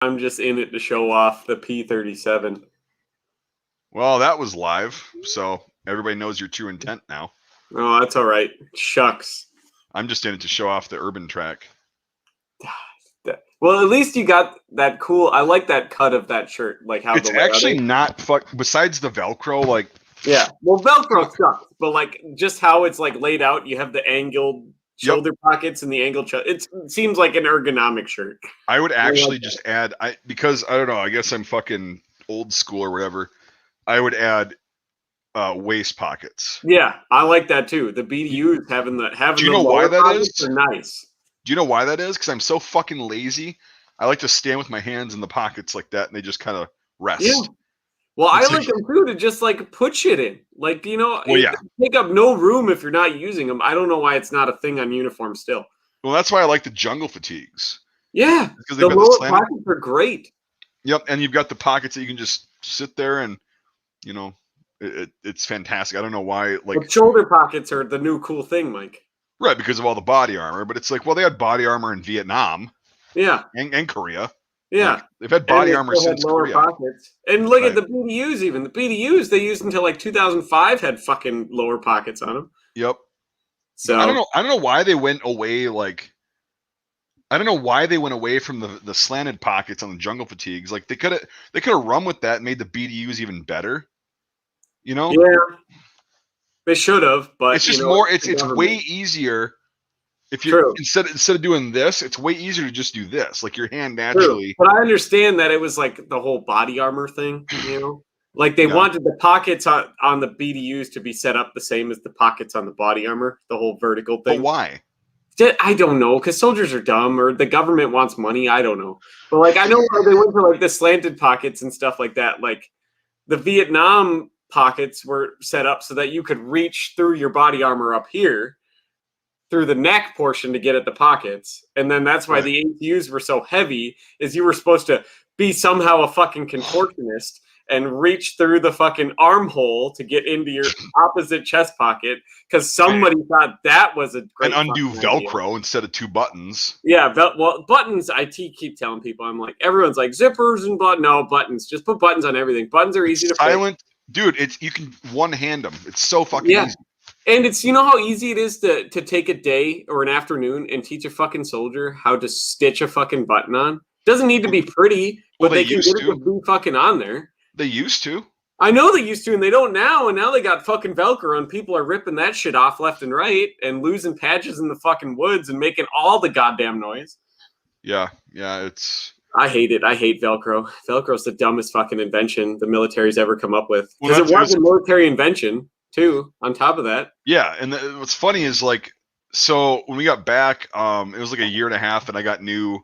I'm just in it to show off the P-37. Well, that was live, so everybody knows your true intent now. Oh, that's all right. Shucks. I'm just in it to show off the urban track. Well, at least you got that cool. I like that cut of that shirt, like how It's the layout actually is. not besides the Velcro, like Yeah. Well, Velcro sucks, but like just how it's like laid out, you have the angled shoulder pockets and the angled it seems like an ergonomic shirt. I would actually just add because I don't know, I guess I'm fucking old school or whatever. I would add waist pockets. Yeah, I like that too. The BDUs having the Do you know why that is? Are nice. Do you know why that is? Because I'm so fucking lazy. I like to stand with my hands in the pockets like that, and they just kind of rest. Yeah. Well, I like them too to just like put shit in. Like, you know, they take up no room if you're not using them. I don't know why it's not a thing on uniform still. Well, that's why I like the jungle fatigues. Yeah, because the lower pockets are great. Yep, and you've got the pockets that you can just sit there and, you know, it's fantastic. I don't know why. Like, but shoulder pockets are the new cool thing, Mike. Right, because of all the body armor. But it's like, well, they had body armor in Vietnam. Yeah. And Korea. Yeah. Like, they've had body armor since Korea. Pockets. And look at the BDUs even. The BDUs they used until like 2005 had fucking lower pockets on them. Yep. So I don't know why they went away I don't know why they went away from the slanted pockets on the jungle fatigues. Like they could have run with that and made the BDUs even better. You know? Yeah. They should have, but it's just more it's way easier. If you instead of doing this, it's way easier to just do this. Like your hand naturally. True. But I understand that it was like the whole body armor thing, you know? Like they wanted the pockets on the BDUs to be set up the same as the pockets on the body armor, the whole vertical thing. But why? I don't know, because soldiers are dumb or the government wants money. I don't know. But like I know they went for like the slanted pockets and stuff like that. Like the Vietnam pockets were set up so that you could reach through your body armor up here through the neck portion to get at the pockets. And then that's why the ATUs were so heavy, is you were supposed to be somehow a fucking contortionist and reach through the fucking armhole to get into your opposite chest pocket because somebody thought that was a great and undo Velcro instead of 2 buttons. Yeah, well, buttons, I keep telling people, I'm like, everyone's like, zippers and no, buttons. Just put buttons on everything. Buttons are easy to fix. Dude, you can one-hand them. It's so fucking easy. And it's, you know how easy it is to take a day or an afternoon and teach a fucking soldier how to stitch a fucking button on? Doesn't need to be pretty, but they can get it to be fucking on there. They used to. I know they used to, and they don't now, and now they got fucking Velcro, and people are ripping that shit off left and right and losing patches in the fucking woods and making all the goddamn noise. Yeah, it's... I hate it. I hate Velcro. Velcro's the dumbest fucking invention the military's ever come up with. Because it was a military invention, too, on top of that. Yeah, and what's funny is, like, so when we got back, it was like a year and a half, and I got new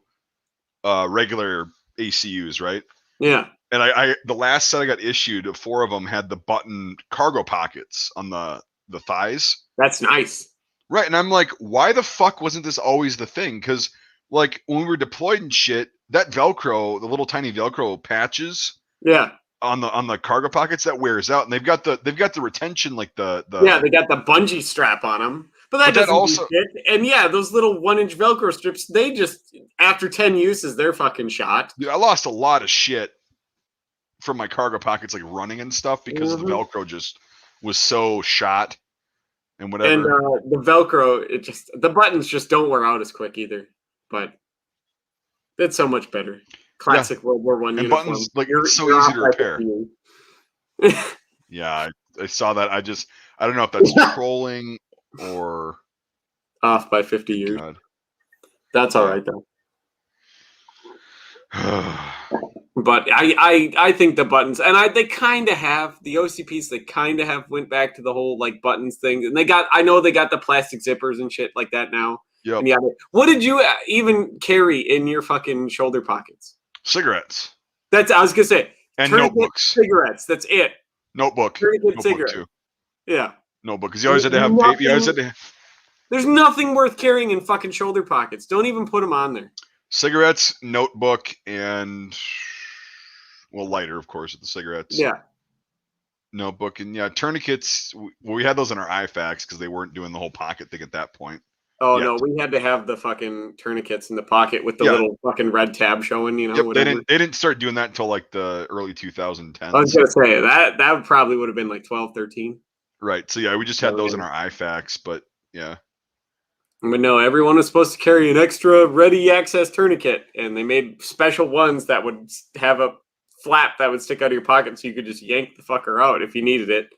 regular ACUs, right? Yeah. And I the last set I got issued, 4 of them had the button cargo pockets on the thighs. That's nice. Right, and I'm like, why the fuck wasn't this always the thing? Because, like, when we were deployed and shit, that Velcro, the little tiny Velcro patches, on the cargo pockets, that wears out, and they've got the retention, like the they got the bungee strap on them, but that doesn't also do shit. And those little 1-inch Velcro strips, they just after 10 uses, they're fucking shot. Dude, I lost a lot of shit from my cargo pockets, like running and stuff, because the Velcro just was so shot and whatever. And the Velcro, the buttons just don't wear out as quick either, but it's so much better. Classic World War I uniform. Buttons, like, it's so easy to repair. Yeah, I saw that. I don't know if that's trolling or off by 50 years. God. That's all right though. But I think the buttons, and they kind of have the OCPs. They kind of have went back to the whole like buttons thing, and I know they got the plastic zippers and shit like that now. Yep. And what did you even carry in your fucking shoulder pockets? Cigarettes. I was gonna say. And notebooks. Cigarettes. That's it. Notebook. Cigarette. Too. Yeah. Notebook, because you always had to have paper. There's nothing worth carrying in fucking shoulder pockets. Don't even put them on there. Cigarettes, notebook, and lighter, of course, with the cigarettes. Yeah. Notebook and tourniquets. We had those in our IFACs because they weren't doing the whole pocket thing at that point. Oh no, we had to have the fucking tourniquets in the pocket with the Yeah. little fucking red tab showing, you know. Yep, Whatever. they didn't start doing that until like the early 2010s. I was gonna say that probably would have been like 12, 13. Right. So yeah, we just had those in our IFACs, but yeah. But no, everyone was supposed to carry an extra ready access tourniquet, and they made special ones that would have a flap that would stick out of your pocket so you could just yank the fucker out if you needed it.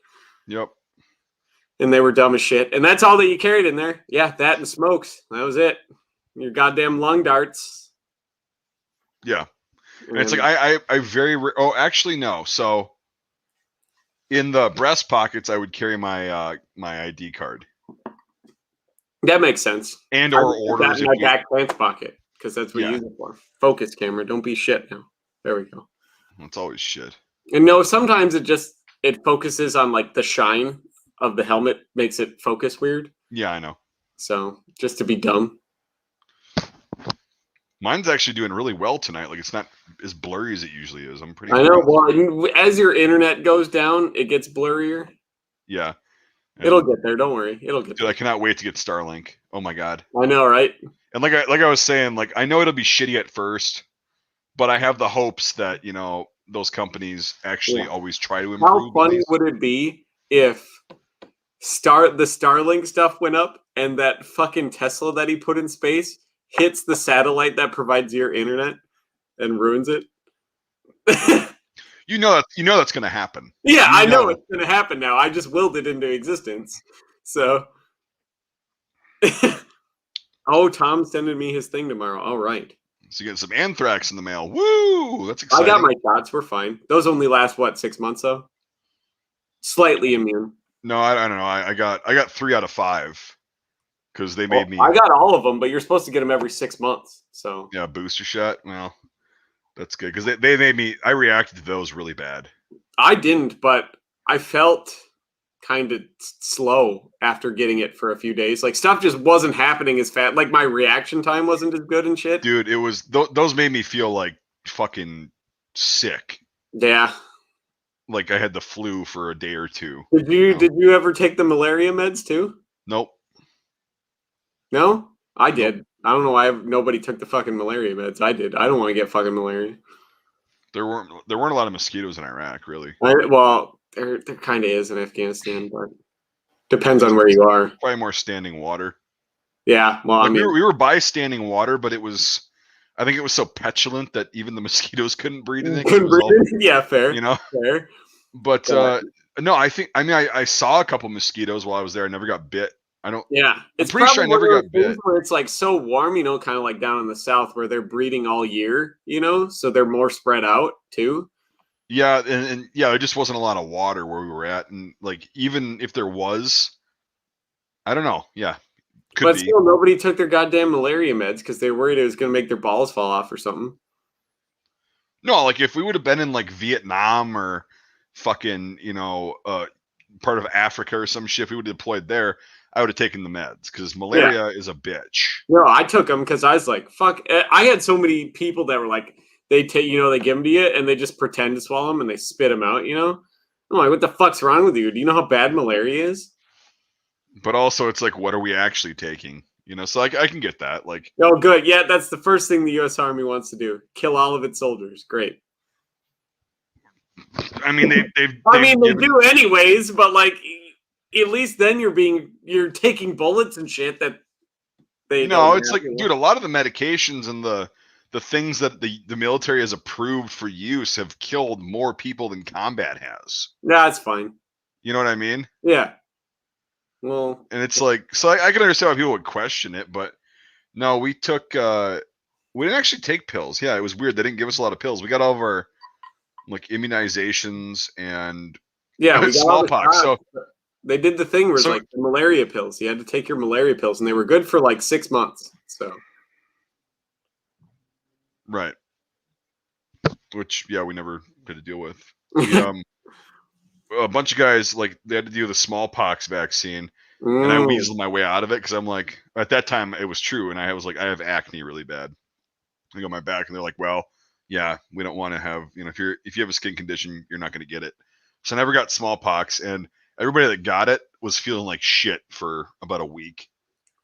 Yep. And they were dumb as shit. And that's all that you carried in there. Yeah, that and smokes. That was it. Your goddamn lung darts. Yeah. And it's like I very oh actually no. So in the breast pockets I would carry my my ID card. That makes sense. And or orders in my back pants pocket because that's what you use it for. Focus camera. Don't be shit now. There we go. It's always shit. And no, sometimes it focuses on like the shine of the helmet, makes it focus weird. Yeah, I know. So just to be dumb. Mine's actually doing really well tonight. Like it's not as blurry as it usually is. I'm pretty. I know. Well, as your internet goes down, it gets blurrier. Yeah. It'll get there. Don't worry. It'll get there. I cannot wait to get Starlink. Oh my god. I know, right? And like I was saying, like I know it'll be shitty at first, but I have the hopes that those companies actually always try to improve. How funny would it be if the Starlink stuff went up and that fucking Tesla that he put in space hits the satellite that provides your internet and ruins it? You know that's going to happen. Yeah, I know it's going to happen now. I just willed it into existence. So, oh, Tom's sending me his thing tomorrow. All right. So you get some anthrax in the mail. Woo! That's exciting. I got my shots. We're fine. Those only last 6 months though. Slightly immune. No, I don't know. I got 3 out of 5 because they made me. I got all of them, but you're supposed to get them every 6 months. So yeah, booster shot. Well, that's good because they made me. I reacted to those really bad. I didn't, but I felt kind of slow after getting it for a few days. Like stuff just wasn't happening as fast. Like my reaction time wasn't as good and shit. Dude, it was those made me feel like fucking sick. Yeah. Like I had the flu for a day or two. Did you ever take the malaria meds too? Nope. No? I did. Nope. I don't know why nobody took the fucking malaria meds. I did. I don't want to get fucking malaria. There weren't a lot of mosquitoes in Iraq, really. There kind of is in Afghanistan, but depends on where you are. Probably more standing water. Yeah, well, like we were by standing water, but I think it was so petulant that even the mosquitoes couldn't breed in it. Yeah, fair. Fair. But no, I saw a couple mosquitoes while I was there. I never got bit. Yeah, it's pretty sure I never got bit. Where it's like so warm, kind of like down in the south where they're breeding all year, so they're more spread out too. Yeah, and yeah, it just wasn't a lot of water where we were at, and like even if there was, I don't know. Yeah, but still, nobody took their goddamn malaria meds because they were worried it was going to make their balls fall off or something. No, like if we would have been in like Vietnam or fucking part of Africa or some shit, if we would have deployed there, I would have taken the meds because malaria is a bitch. No, I took them because I was like, fuck. I had so many people that were like, they take, they give them to you and they just pretend to swallow them and they spit them out, I'm like, what the fuck's wrong with you? Do you know how bad malaria is? But also it's like, what are we actually taking? So I can get that. Like, oh, good. Yeah, that's the first thing the U.S. Army wants to do. Kill all of its soldiers. Great. I mean, they do anyways, but like, at least then you're taking bullets and shit that they. No, it's like, dude, a lot of the medications and the things that the military has approved for use have killed more people than combat has. Yeah, that's fine. You know what I mean? Yeah. Well, and it's like, so I can understand why people would question it, but no, we didn't actually take pills. Yeah, it was weird. They didn't give us a lot of pills. We got all of our like immunizations and we got smallpox. So they did the thing where like the malaria pills. You had to take your malaria pills, and they were good for like 6 months. So, right. Which we never had to deal with. A bunch of guys like they had to do the smallpox vaccine, and I weaseled my way out of it because I'm like, at that time it was true, and I was like, I have acne really bad. I go my back, and they're like, well, yeah, we don't want to have if you have a skin condition, you're not going to get it. So I never got smallpox, and everybody that got it was feeling like shit for about a week.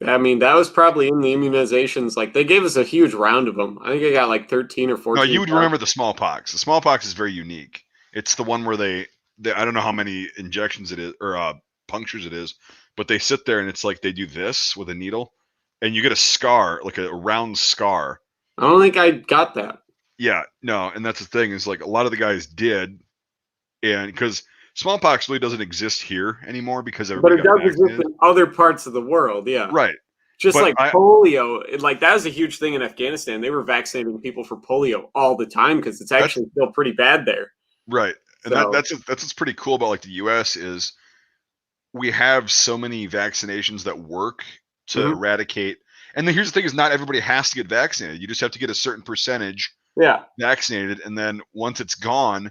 I mean, that was probably in the immunizations. Like, they gave us a huge round of them. I think I got like 13 or 14. No, you would remember the smallpox. The smallpox is very unique. It's the one where they I don't know how many injections it is or punctures it is, but they sit there and it's like they do this with a needle, and you get a scar, like a round scar. I don't think I got that. Yeah, no, and that's the thing is like a lot of the guys did, and because smallpox really doesn't exist here anymore because everybody But it does exist in other parts of the world, yeah. Right. Just but like polio, like that was a huge thing in Afghanistan. They were vaccinating people for polio all the time because it's actually still pretty bad there. Right, and that's what's pretty cool about like the U.S. is we have so many vaccinations that work to eradicate. And then here's the thing: is not everybody has to get vaccinated. You just have to get a certain percentage vaccinated, and then once it's gone,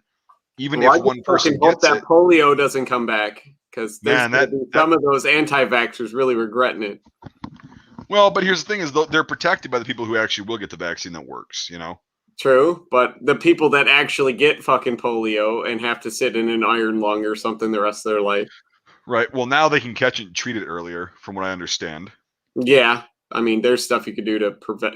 even if one person gets that polio doesn't come back because some of those anti-vaxxers really regretting it. Well, but here's the thing: is they're protected by the people who actually will get the vaccine that works. You know. True, but the people that actually get fucking polio and have to sit in an iron lung or something the rest of their life. Right. Well, now they can catch it and treat it earlier, from what I understand. Yeah, I mean, there's stuff you could do to prevent,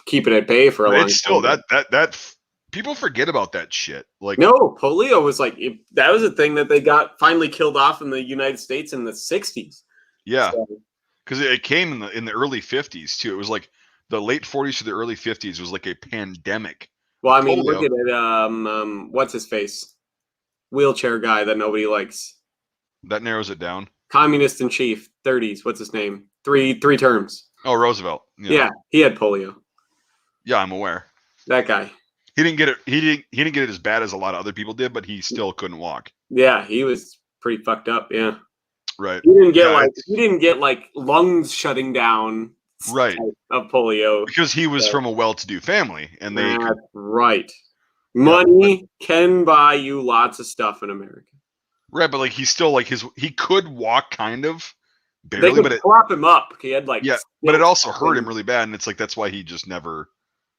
keep it at bay for a long time. It's still that people forget about that shit. Like, no, polio was like that was a thing that they got finally killed off in the United States in the 60s. Yeah. Because it came in the early 50s too. It was like the late 40s to the early 50s was like a pandemic. Well, I mean, look at it. What's his face? Wheelchair guy that nobody likes. That narrows it down. Communist in chief, 30s. What's his name? Three terms. Oh, Roosevelt. Yeah, he had polio. Yeah, I'm aware. That guy. He didn't get it. He didn't get it as bad as a lot of other people did, but he still couldn't walk. Yeah, he was pretty fucked up. Yeah. Right. He didn't get like lungs shutting down. Right. Of polio because he was from a well-to-do family, and they. That's right. Money can buy you lots of stuff in America. Right, but like he's still like he could walk kind of barely, they could prop him up. He had like but it also hurt him really bad, and it's like that's why he just never.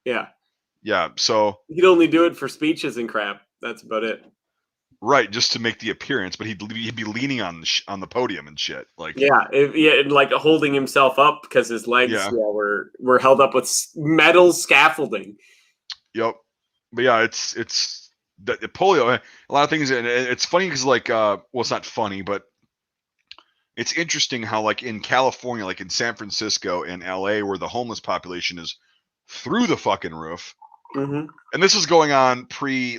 Yeah. So he'd only do it for speeches and crap. That's about it. Right, just to make the appearance, but he'd be leaning on the podium and shit, like and like holding himself up because his legs were held up with metal scaffolding. Yep, but yeah, it's the polio. A lot of things, and it's funny because like, well, it's not funny, but it's interesting how like in California, like in San Francisco and LA, where the homeless population is through the fucking roof, and this was going on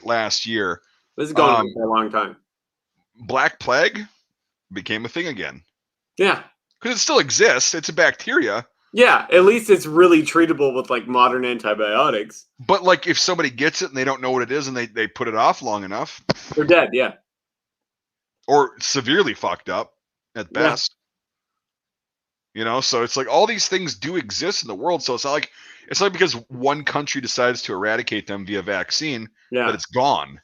last year. This is going on for a long time. Black plague became a thing again. Yeah. Because it still exists. It's a bacteria. Yeah, at least it's really treatable with like modern antibiotics. But like if somebody gets it and they don't know what it is and they put it off long enough. They're dead, yeah. Or severely fucked up at best. So it's like all these things do exist in the world. So it's not because one country decides to eradicate them via vaccine that it's gone.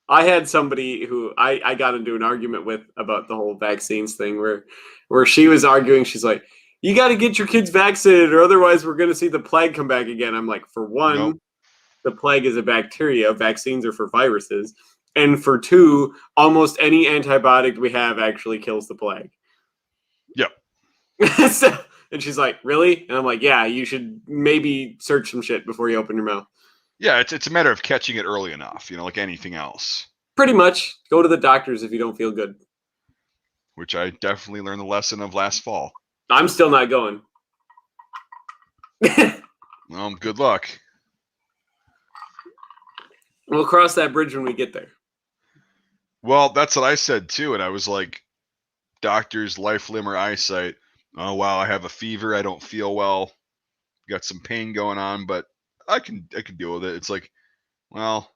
I had somebody who I got into an argument with about the whole vaccines thing where she was arguing. She's like, you got to get your kids vaccinated or otherwise we're going to see the plague come back again. I'm like, for one, the plague is a bacteria. Vaccines are for viruses. And for two, almost any antibiotic we have actually kills the plague. Yep. And she's like, really? And I'm like, yeah, you should maybe search some shit before you open your mouth. Yeah, it's a matter of catching it early enough, like anything else. Pretty much. Go to the doctors if you don't feel good. Which I definitely learned the lesson of last fall. I'm still not going. Well, good luck. We'll cross that bridge when we get there. Well, that's what I said too, and I was like, doctors, life, limb, or eyesight. Oh wow, I have a fever. I don't feel well. Got some pain going on, but I can deal with it. It's like, well,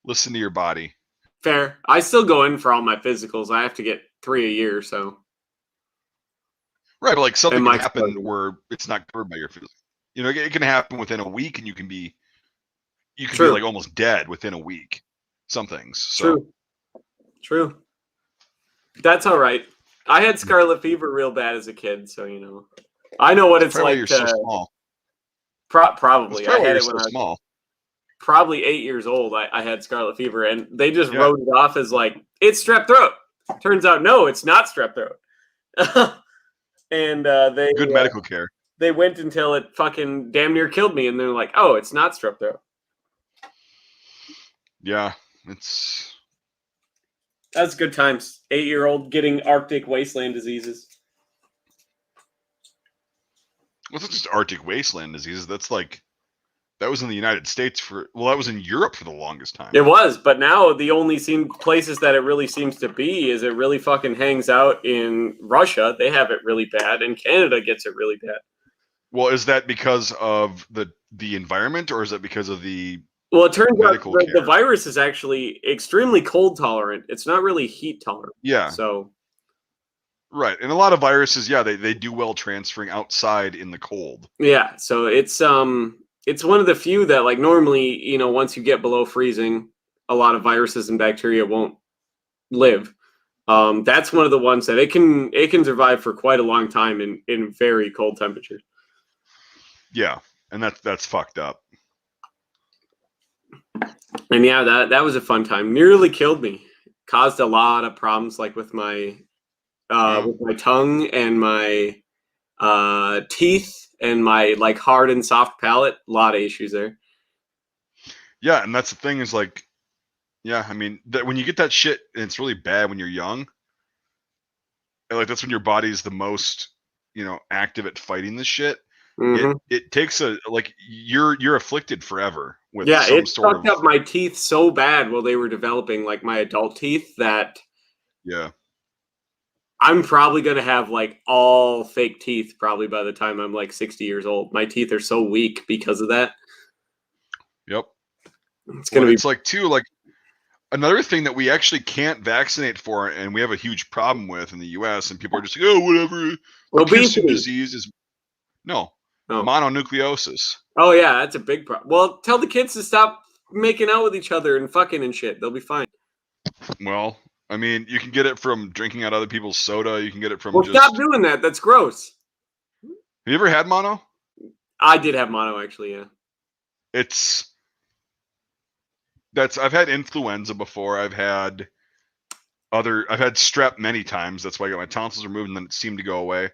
listen to your body. Fair. I still go in for all my physicals. I have to get 3 a year, so. Right, but like something can happen where it's not covered by your physical. It can happen within a week, and you can be like almost dead within a week. Some things. So. True. That's all right. I had scarlet fever real bad as a kid, so I know what it's like. You're so small. Probably. I had it when I was small. Probably 8 years old. I had scarlet fever, and they just wrote it off as like it's strep throat. Turns out, no, it's not strep throat. and Good medical care. They went until it fucking damn near killed me, and they're like, "Oh, it's not strep throat." Yeah, that's good times. 8-year-old getting Arctic wasteland diseases. Well, it's not just Arctic wasteland diseases. That was in the United States that was in Europe for the longest time. It was, but now the only places that it really seems to be is it really fucking hangs out in Russia. They have it really bad, and Canada gets it really bad. Well, is that because of the environment, or is that because of the Well, it turns out the virus is actually extremely cold tolerant. It's not really heat tolerant. Yeah. So. Right, and a lot of viruses, yeah, they do well transferring outside in the cold. Yeah, so it's one of the few that, like, normally, you know, once you get below freezing, a lot of viruses and bacteria won't live. That's one of the ones that it can survive for quite a long time in very cold temperatures. Yeah, and that's fucked up. And yeah, that was a fun time. Nearly killed me. Caused a lot of problems, like with my tongue and my teeth and my, like, hard and soft palate. A lot of issues there. Yeah, and that's the thing is, like, yeah, I mean, that when you get that shit, and it's really bad when you're young, and, like, that's when your body's the most, you know, active at fighting this shit. Mm-hmm. It takes you're afflicted forever with it fucked up my teeth so bad while they were developing, like, my adult teeth, that I'm probably gonna have, like, all fake teeth probably by the time I'm, like, 60 years old. My teeth are so weak because of that. Yep. It's like, too, like, another thing that we actually can't vaccinate for, and we have a huge problem with in the U.S., and people are just like, oh, whatever. Obesity disease is mononucleosis. Oh yeah, that's a big problem. Well, tell the kids to stop making out with each other and fucking and shit. They'll be fine. Well, I mean, you can get it from drinking out other people's soda. You can get it from stop doing that. That's gross. Have you ever had mono? I did have mono, actually, yeah. I've had influenza before. I've had strep many times. That's why I got my tonsils removed, and then it seemed to go away.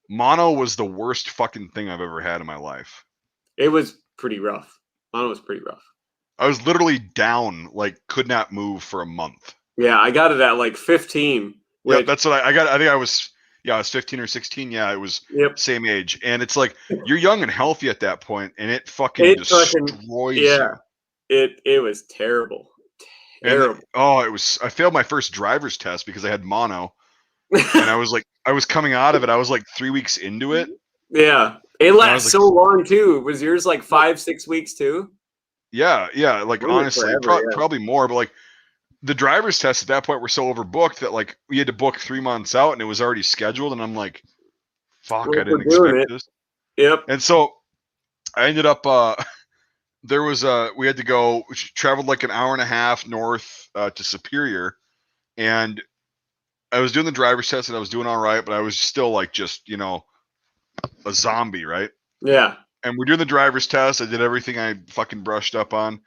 Mono was the worst fucking thing I've ever had in my life. It was pretty rough. Mono was pretty rough. I was literally down, like, could not move for a month. Yeah, I got it at, like, 15. Yeah, that's what I got. I think I was 15 or 16. Yeah, it was same age. And it's like, you're young and healthy at that point, and it fucking destroys you. It was terrible. Terrible. I failed my first driver's test because I had mono. And I was coming out of it. I was like 3 weeks into it. Yeah. It lasts so long too. Was yours like 5-6 weeks too? Yeah. Like, honestly, probably more. But, like, the driver's tests at that point were so overbooked that, like, we had to book 3 months out, and it was already scheduled. And I'm like, fuck, I didn't expect this. Yep. And so I ended up, we had to go, we traveled like an hour and a half north to Superior, and I was doing the driver's test, and I was doing all right, but I was still, like, just, you know, a zombie, right? Yeah. And we're doing the driver's test. I did everything I fucking brushed up on.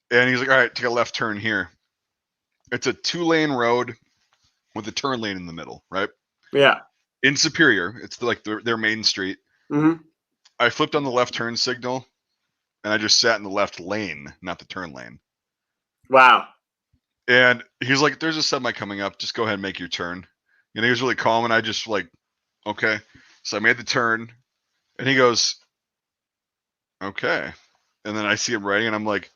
And he's like, all right, take a left turn here. It's a 2-lane road with a turn lane in the middle, right? Yeah. In Superior. It's like their main street. Mm-hmm. I flipped on the left turn signal, and I just sat in the left lane, not the turn lane. Wow. And he's like, there's a semi coming up. Just go ahead and make your turn. And he was really calm, and I just, like, okay. So I made the turn, and he goes, okay. And then I see him writing, and I'm like,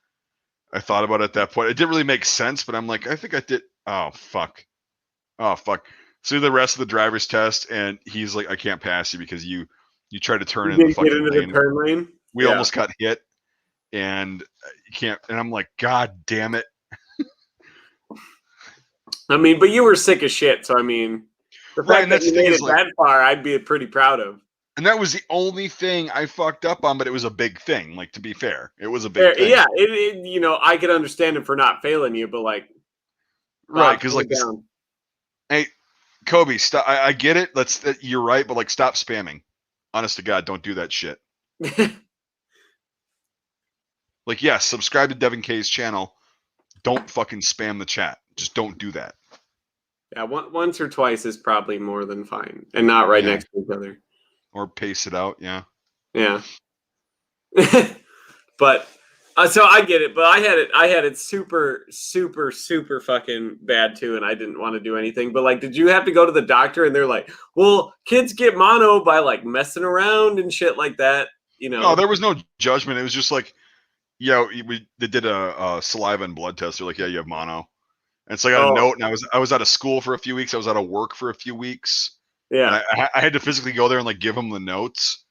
I thought about it at that point. It didn't really make sense, but I'm like, I think I did. Oh, fuck. So the rest of the driver's test, and he's like, I can't pass you because you tried to turn in the fucking lane. The turn lane. We almost got hit, and you can't. And I'm like, God damn it. I mean, but you were sick as shit, so I mean, the fact that you made it that far, I'd be pretty proud of. And that was the only thing I fucked up on, but it was a big thing. Like, to be fair, it was a big thing. Yeah, you know, I could understand him for not failing you, but, like, right? Because, like, hey, Kobe, stop. I get it. You're right, but, like, stop spamming. Honest to God, don't do that shit. Like, yes, subscribe to Devin K's channel. Don't fucking spam the chat. Just don't do that. Yeah, once or twice is probably more than fine, and not right next to each other. Or pace it out, yeah. Yeah. But so I get it, but I had it super, super, super fucking bad too, and I didn't want to do anything. But like, did you have to go to the doctor and they're like, well, kids get mono by like messing around and shit like that, you know? No, there was no judgment. It was just like, yeah, they did a saliva and blood test. They're like, yeah, you have mono. And so I got a note, and I was out of school for a few weeks. I was out of work for a few weeks. Yeah. And I had to physically go there and like give them the notes.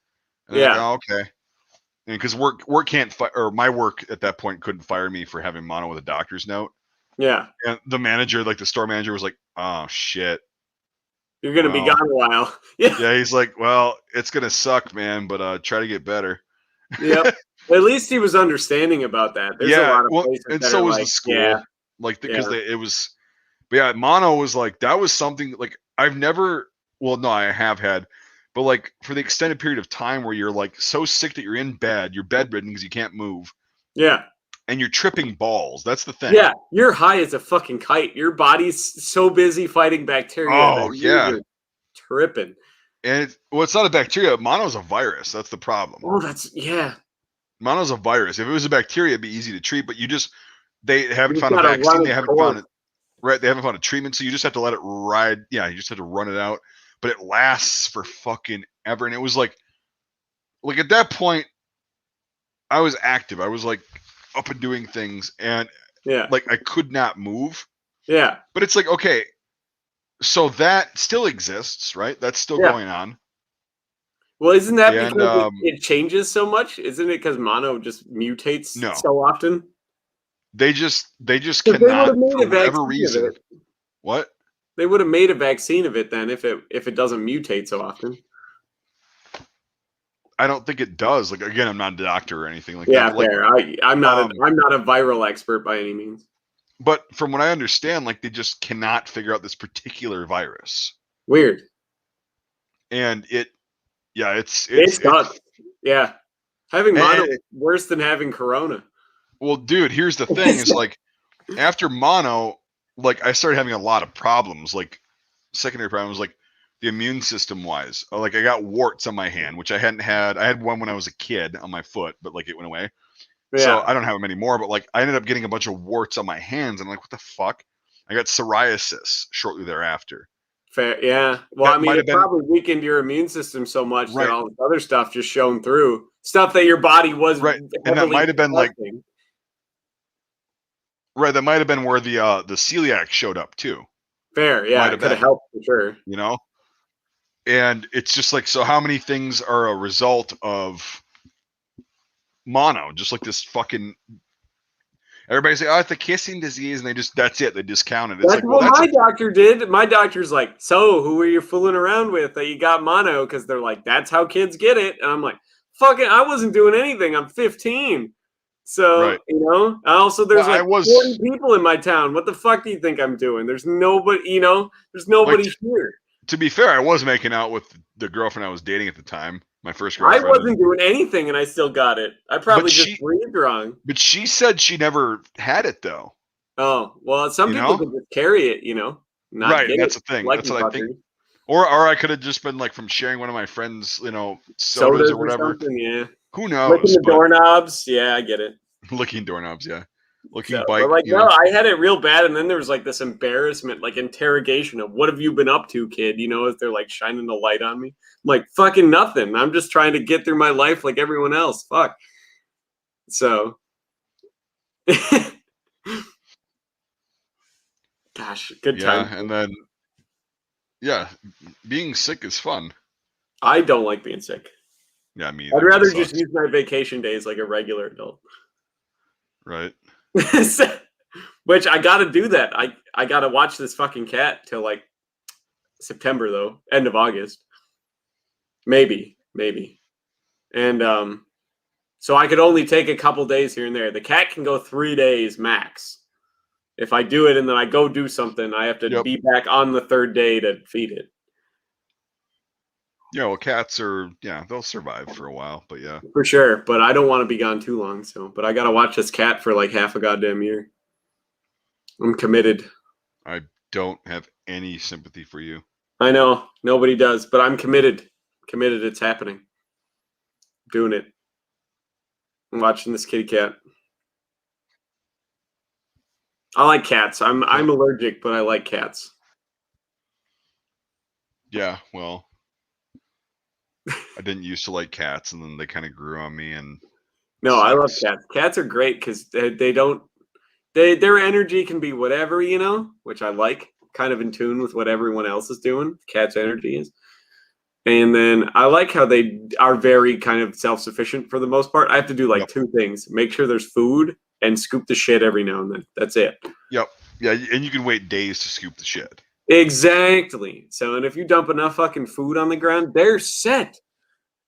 And yeah. Like, oh, okay. And because work can't or my work at that point couldn't fire me for having mono with a doctor's note. Yeah. And the manager, like the store manager, was like, "Oh shit, you're gonna be gone a while." Yeah. Yeah, he's like, "Well, it's gonna suck, man, but try to get better." Yep. At least he was understanding about that. There's a lot of places and that so are was like, the school, yeah, like because it was. But yeah, mono was like that was something like I've never. Well, no, I have had, but like for the extended period of time where you're like so sick that you're in bed, you're bedridden because you can't move. Yeah. And you're tripping balls. That's the thing. Yeah, you're high as a fucking kite. Your body's so busy fighting bacteria that you're tripping. And it's not a bacteria. Mono's a virus. That's the problem. Oh, Mono's a virus. If it was a bacteria, it'd be easy to treat. But they haven't found a vaccine. They haven't found it. Right. They haven't found a treatment. So you just have to let it ride. Yeah. You just have to run it out. But it lasts for fucking ever. And it was like at that point, I was active. I was like up and doing things. And like I could not move. Yeah. But it's like, okay, so that still exists, right? That's still going on. Well, isn't that because it changes so much? Isn't it because mono just mutates so often? They just cannot for whatever reason. What? They would have made a vaccine of it then if it doesn't mutate so often. I don't think it does. Like again, I'm not a doctor or anything like that. Yeah, fair. I'm not a viral expert by any means. But from what I understand, like they just cannot figure out this particular virus. Weird. And it's sucks. Yeah. Having mono is worse than having corona. Well, dude, here's the thing: is like after mono, like I started having a lot of problems, like secondary problems, like the immune system wise. Like I got warts on my hand, which I hadn't had. I had one when I was a kid on my foot, but like it went away. Yeah. So I don't have them anymore, but like I ended up getting a bunch of warts on my hands. I'm like, what the fuck? I got psoriasis shortly thereafter. Fair, yeah. Well, I mean, it probably weakened your immune system so much that all this other stuff just shone through. Stuff that your body was and that might have been like that might have been where the celiac showed up too. Fair, yeah, it could have helped for sure. You know, and it's just like, so how many things are a result of mono? Just like this fucking. Everybody say, "Oh, it's a kissing disease," and that's it. They discount it. It's that's like, well, what my doctor did. My doctor's like, "So, who were you fooling around with that you got mono?" Because they're like, "That's how kids get it." And I'm like, "Fucking, I wasn't doing anything. I'm 15." So you know. Also, there's 40 people in my town. What the fuck do you think I'm doing? There's nobody. You know, there's nobody here. To be fair, I was making out with the girlfriend I was dating at the time. My first girlfriend. I wasn't doing anything, and I still got it. I probably just breathed wrong. But she said she never had it, though. Oh well, some people can just carry it, you know. Right, that's the thing. That's what I think. Or I could have just been like from sharing one of my friends, you know, sodas or whatever. Yeah. Who knows? Licking the doorknobs. Yeah, I get it. Licking doorknobs. Yeah. Looking but like no, I had it real bad, and then there was like this embarrassment, like interrogation of what have you been up to, kid? You know, as they're like shining the light on me. I'm like, fucking nothing. I'm just trying to get through my life like everyone else. Fuck. So gosh, good time. Yeah, and then being sick is fun. I don't like being sick. Yeah, me. I'd rather just use my vacation days like a regular adult. Right. Which I gotta do that. I gotta watch this fucking cat till like September though, end of August. Maybe. And so I could only take a couple days here and there. The cat can go 3 days max. If I do it and then I go do something, I have to be back on the third day to feed it. Yeah, well, cats are, they'll survive for a while, but yeah. For sure, but I don't want to be gone too long, but I got to watch this cat for like half a goddamn year. I'm committed. I don't have any sympathy for you. I know nobody does, but I'm committed. Committed. It's happening. Doing it. I'm watching this kitty cat. I like cats. I'm allergic, but I like cats. Yeah, well, I didn't used to like cats, and then they kind of grew on me. And no, I love cats. Cats are great because they don't. Their energy can be whatever, which I like. Kind of in tune with what everyone else is doing. Cat's energy is. And then I like how they are very kind of self-sufficient for the most part. I have to do like two things. Make sure there's food and scoop the shit every now and then. That's it. Yep. Yeah, and you can wait days to scoop the shit. Exactly. So, and if you dump enough fucking food on the ground, they're set,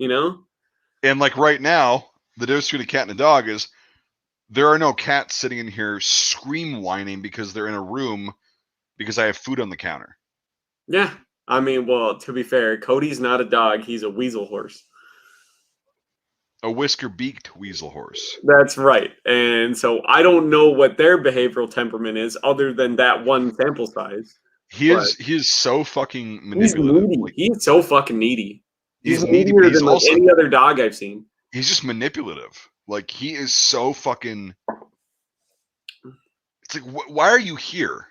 And like right now, the difference between a cat and a dog is there are no cats sitting in here scream whining because they're in a room because I have food on the counter. Yeah. I mean, well, to be fair, Cody's not a dog. He's a weasel horse. A whisker-beaked weasel horse. That's right. And so I don't know what their behavioral temperament is other than that one sample size. He is so fucking manipulative. He's needy. He's so fucking needy. He's needier needy, than like any other dog I've seen. He's just manipulative. Like, he is so fucking... It's like, why are you here?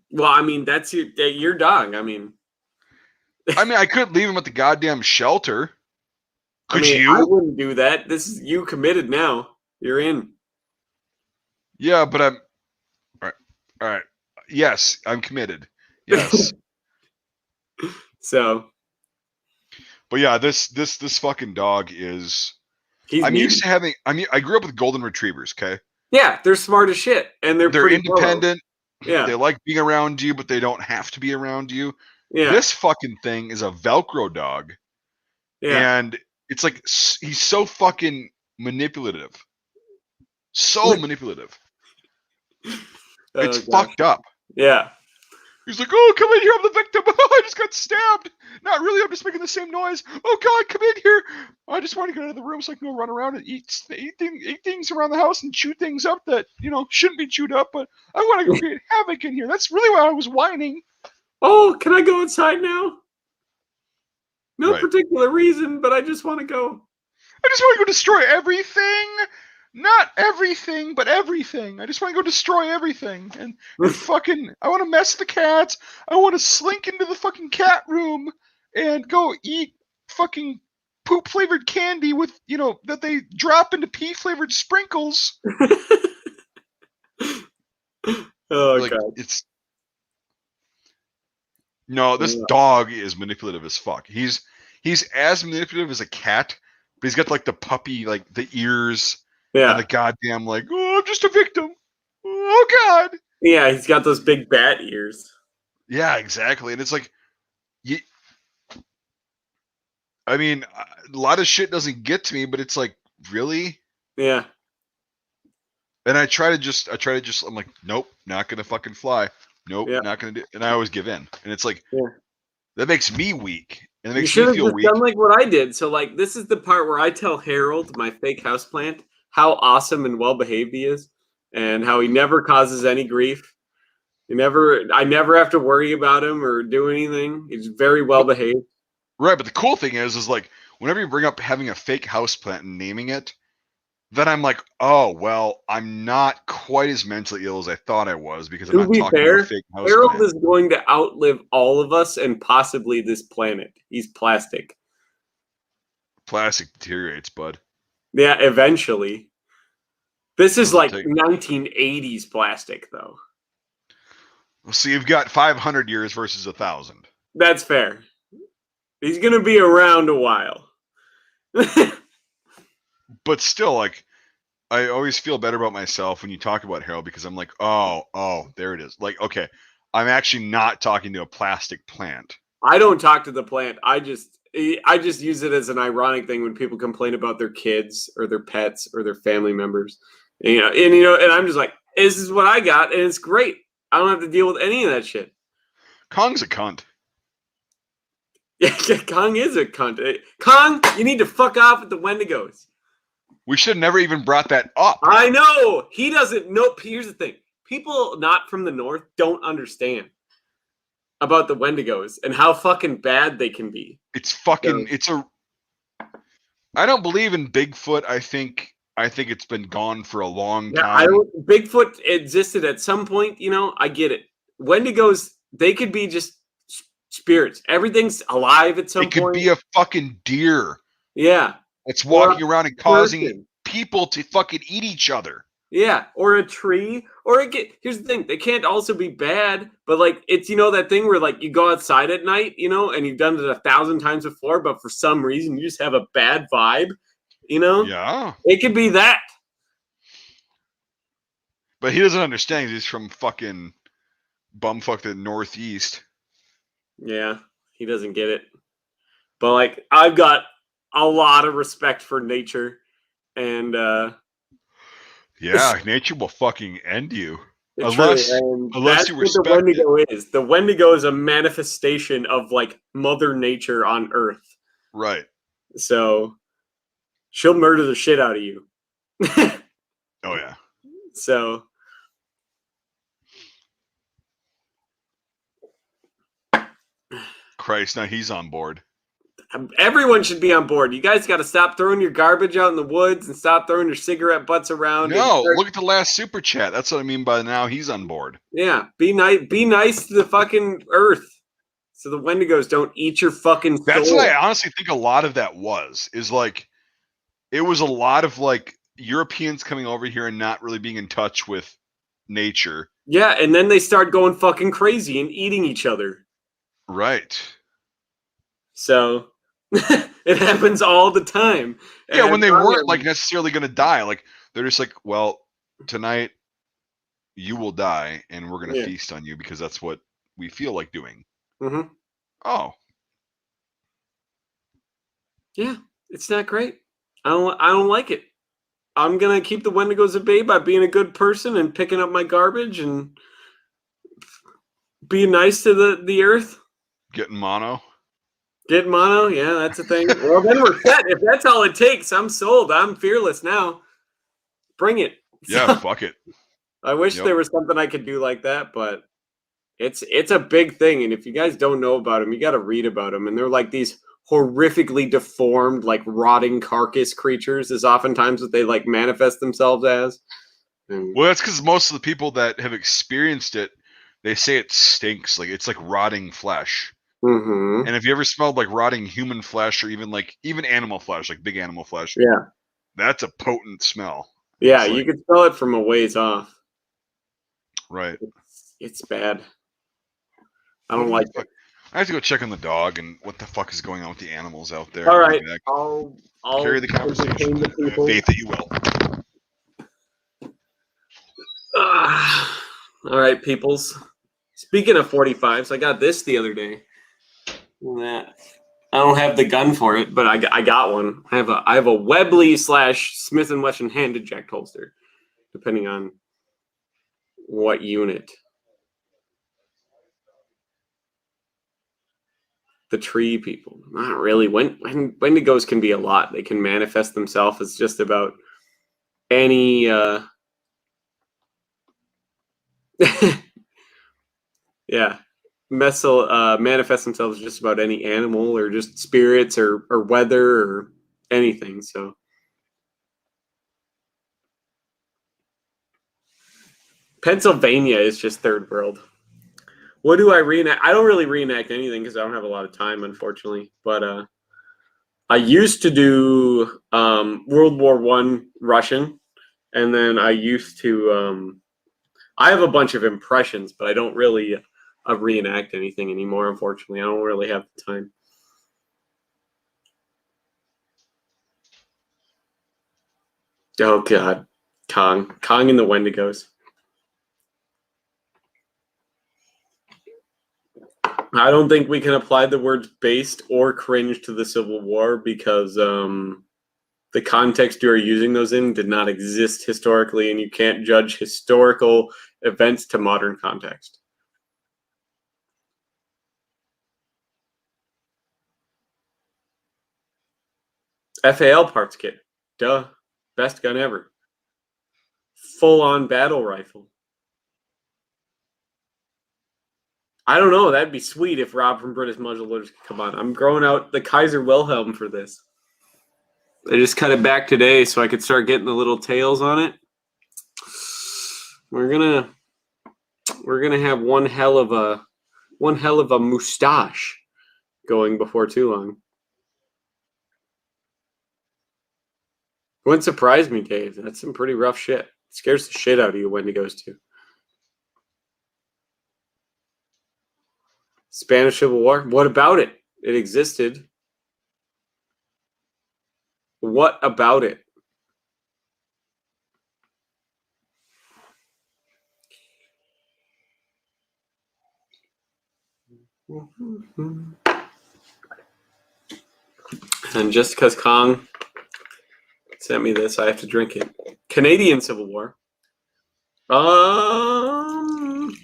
Well, I mean, that's your dog. I mean, I could leave him at the goddamn shelter. Could you? I wouldn't do that. This is you committed now. You're in. Yeah, but I'm... All right. Yes, I'm committed. Yes. So... But yeah, this fucking dog is... I'm used to having... I grew up with golden retrievers, okay? Yeah, they're smart as shit. And they're independent. Yeah. They like being around you, but they don't have to be around you. Yeah. This fucking thing is a Velcro dog. Yeah. And it's like, he's so fucking manipulative. So manipulative. It's fucked up. Yeah. He's like, oh, come in here, I'm the victim. I just got stabbed. Not really, I'm just making the same noise. Oh, God, come in here. I just want to get out of the room so I can go run around and eat things around the house and chew things up that, shouldn't be chewed up. But I want to go create havoc in here. That's really why I was whining. Oh, can I go inside now? No particular reason, but I just want to go. I just want to go destroy everything. Not everything, but everything. I just want to go destroy everything. And fucking, I want to mess the cats. I want to slink into the fucking cat room and go eat fucking poop-flavored candy with, that they drop into pee-flavored sprinkles. Oh, God. No, this dog is manipulative as fuck. He's as manipulative as a cat, but he's got, like, the puppy, like, the ears... Yeah. And the goddamn, like, oh, I'm just a victim. Oh, God. Yeah, he's got those big bat ears. Yeah, exactly. And it's like, a lot of shit doesn't get to me, but it's like, really? Yeah. And I try to just, I'm like, nope, not going to fucking fly. Nope, not going to do it. And I always give in. And it's like, that makes me weak. And it makes me feel weak. You should have done like what I did. So, like, this is the part where I tell Harold, my fake houseplant, how awesome and well-behaved he is, and how he never causes any grief. I never have to worry about him or do anything. He's very well-behaved. Right, but the cool thing is like, whenever you bring up having a fake houseplant and naming it, then I'm like, oh, well, I'm not quite as mentally ill as I thought I was because I'm not talking about a fake houseplant. Harold is going to outlive all of us and possibly this planet. He's plastic. Plastic deteriorates, bud. Yeah, eventually. This is like 1980s plastic, though. So you've got 500 years versus 1,000. That's fair. He's going to be around a while. But still, like, I always feel better about myself when you talk about Harold because I'm like, oh, there it is. Like, okay, I'm actually not talking to a plastic plant. I don't talk to the plant. I just use it as an ironic thing when people complain about their kids or their pets or their family members. And I'm just like, this is what I got, and it's great. I don't have to deal with any of that shit. Kong's a cunt. Yeah, Kong is a cunt. Kong, you need to fuck off with the Wendigos. We should have never even brought that up. I know. He doesn't know. Here's the thing. People not from the north don't understand. about the Wendigos and how fucking bad they can be. It's fucking. I don't believe in Bigfoot. I think it's been gone for a long time. Bigfoot existed at some point. I get it. Wendigos, they could be just spirits. Everything's alive at some point. It could be a fucking deer. Yeah. It's walking around and causing people to fucking eat each other. Yeah, or a tree, here's the thing, they can't also be bad, but like it's that thing where like you go outside at night, and you've done it 1,000 times before, but for some reason you just have a bad vibe, Yeah. It could be that. But he doesn't understand. He's from fucking bumfuck the Northeast. Yeah, he doesn't get it. But like I've got a lot of respect for nature, and yeah, nature will fucking end you. Unless you respect what the Wendigo is. The Wendigo is a manifestation of like Mother Nature on Earth. Right. So she'll murder the shit out of you. Oh yeah. So Christ, now he's on board. Everyone should be on board. You guys got to stop throwing your garbage out in the woods and stop throwing your cigarette butts around. No, look at the last super chat. That's what I mean by now he's on board. Yeah, be nice. Be nice to the fucking earth, so the Wendigos don't eat your fucking soul. That's what I honestly think. A lot of that is like, it was a lot of like Europeans coming over here and not really being in touch with nature. Yeah, and then they start going fucking crazy and eating each other. Right. So. It happens all the time. Yeah, when they weren't like necessarily going to die, like they're just like, well, tonight you will die, and we're going to feast on you because that's what we feel like doing. Mm-hmm. Oh, yeah, it's not great. I don't like it. I'm gonna keep the Wendigos at bay by being a good person and picking up my garbage and being nice to the earth. Getting mono. Get mono, yeah, that's a thing. Well, then we're set. If that's all it takes, I'm sold. I'm fearless now. Bring it. Yeah, fuck it. I wish there was something I could do like that, but it's a big thing. And if you guys don't know about them, you got to read about them. And they're like these horrifically deformed, like rotting carcass creatures. Is oftentimes what they like manifest themselves as. And, well, that's because most of the people that have experienced it, they say it stinks. Like it's like rotting flesh. Mm-hmm. And if you ever smelled like rotting human flesh or even animal flesh, like big animal flesh, yeah, that's a potent smell. Yeah, you can smell it from a ways off. Right. It's bad. I don't like it. I have to go check on the dog and what the fuck is going on with the animals out there. All right, I'll carry the conversation. Faith that you will. All right, peoples. Speaking of 45s, I got this the other day. I don't have the gun for it, but I got one. I have a Webley / Smith & Wesson hand eject holster, depending on what unit. The tree people, not really. Wendigos can be a lot. They can manifest themselves as just about any. Yeah. Manifest themselves just about any animal or just spirits or weather or anything. So Pennsylvania is just third world. What do I reenact? I don't really reenact anything because I don't have a lot of time, unfortunately. But I used to do World War I Russian, and then I used to. I have a bunch of impressions, but I don't really reenact anything anymore. Unfortunately, I don't really have the time. Oh God, Kong and the Wendigos. I don't think we can apply the words based or cringe to the Civil War because the context you are using those in did not exist historically, and you can't judge historical events to modern context. FAL parts kit. Duh. Best gun ever. Full-on battle rifle. I don't know. That'd be sweet if Rob from British Muzzleloaders could come on. I'm growing out the Kaiser Wilhelm for this. I just cut it back today so I could start getting the little tails on it. We're gonna have one hell of a mustache going before too long. It wouldn't surprise me, Dave. That's some pretty rough shit. It scares the shit out of you, Wendigos too. Spanish Civil War. What about it? It existed. What about it? And just because Kong sent me this, I have to drink it. Canadian Civil War.